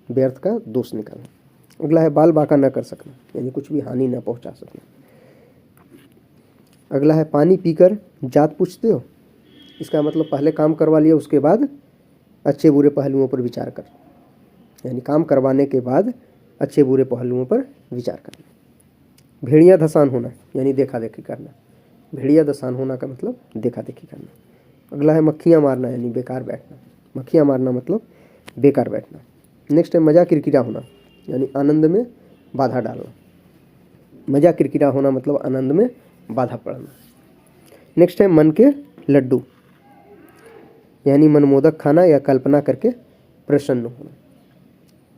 व्यर्थ का दोष निकालना। अगला है बाल बांका न कर सकना यानी कुछ भी हानि न पहुंचा सकना। अगला है पानी पीकर जात पूछते हो। इसका मतलब पहले काम करवा लिया उसके बाद अच्छे बुरे पहलुओं पर विचार कर, यानी काम करवाने के बाद अच्छे बुरे पहलुओं पर विचार करना। भेड़िया धसान होना यानी देखा देखी करना। भेड़िया धसान होना का मतलब देखा देखी करना। अगला है मक्खियाँ मारना यानी बेकार बैठना। मक्खियाँ मारना मतलब बेकार बैठना। नेक्स्ट है मजा किरकिरा होना यानी आनंद में बाधा डालना। मजा किरकिरा होना मतलब आनंद में बाधा पड़ना। नेक्स्ट है मन के लड्डू यानी मनमोदक खाना या कल्पना करके प्रसन्न होना।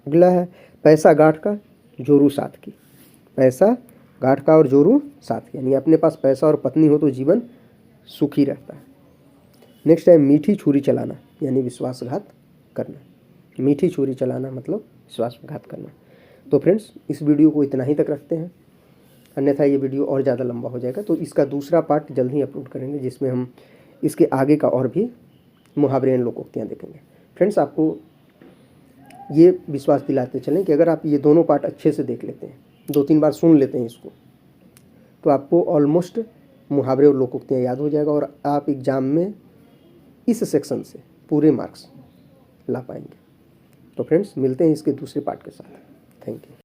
अगला है पैसा गांठ का जोरू साथ की। पैसा गांठ का और जोरू साथ यानी अपने पास पैसा और पत्नी हो तो जीवन सुखी रहता है। नेक्स्ट है मीठी छुरी चलाना यानी विश्वासघात करना। मीठी छुरी चलाना मतलब विश्वासघात करना। तो फ्रेंड्स इस वीडियो को इतना ही तक रखते हैं, अन्यथा ये वीडियो और ज़्यादा लंबा हो जाएगा। तो इसका दूसरा पार्ट जल्द ही अपलोड करेंगे जिसमें हम इसके आगे का और भी मुहावरे एंड लोकोक्तियाँ देखेंगे। फ्रेंड्स आपको ये विश्वास दिलाते चलें कि अगर आप ये दोनों पार्ट अच्छे से देख लेते हैं, 2-3 बार सुन लेते हैं इसको, तो आपको ऑलमोस्ट मुहावरे और लोकोक्तियाँ याद हो जाएगा और आप एग्ज़ाम में इस सेक्शन से पूरे मार्क्स ला पाएंगे। तो फ्रेंड्स मिलते हैं इसके दूसरे पार्ट के साथ। Thank you.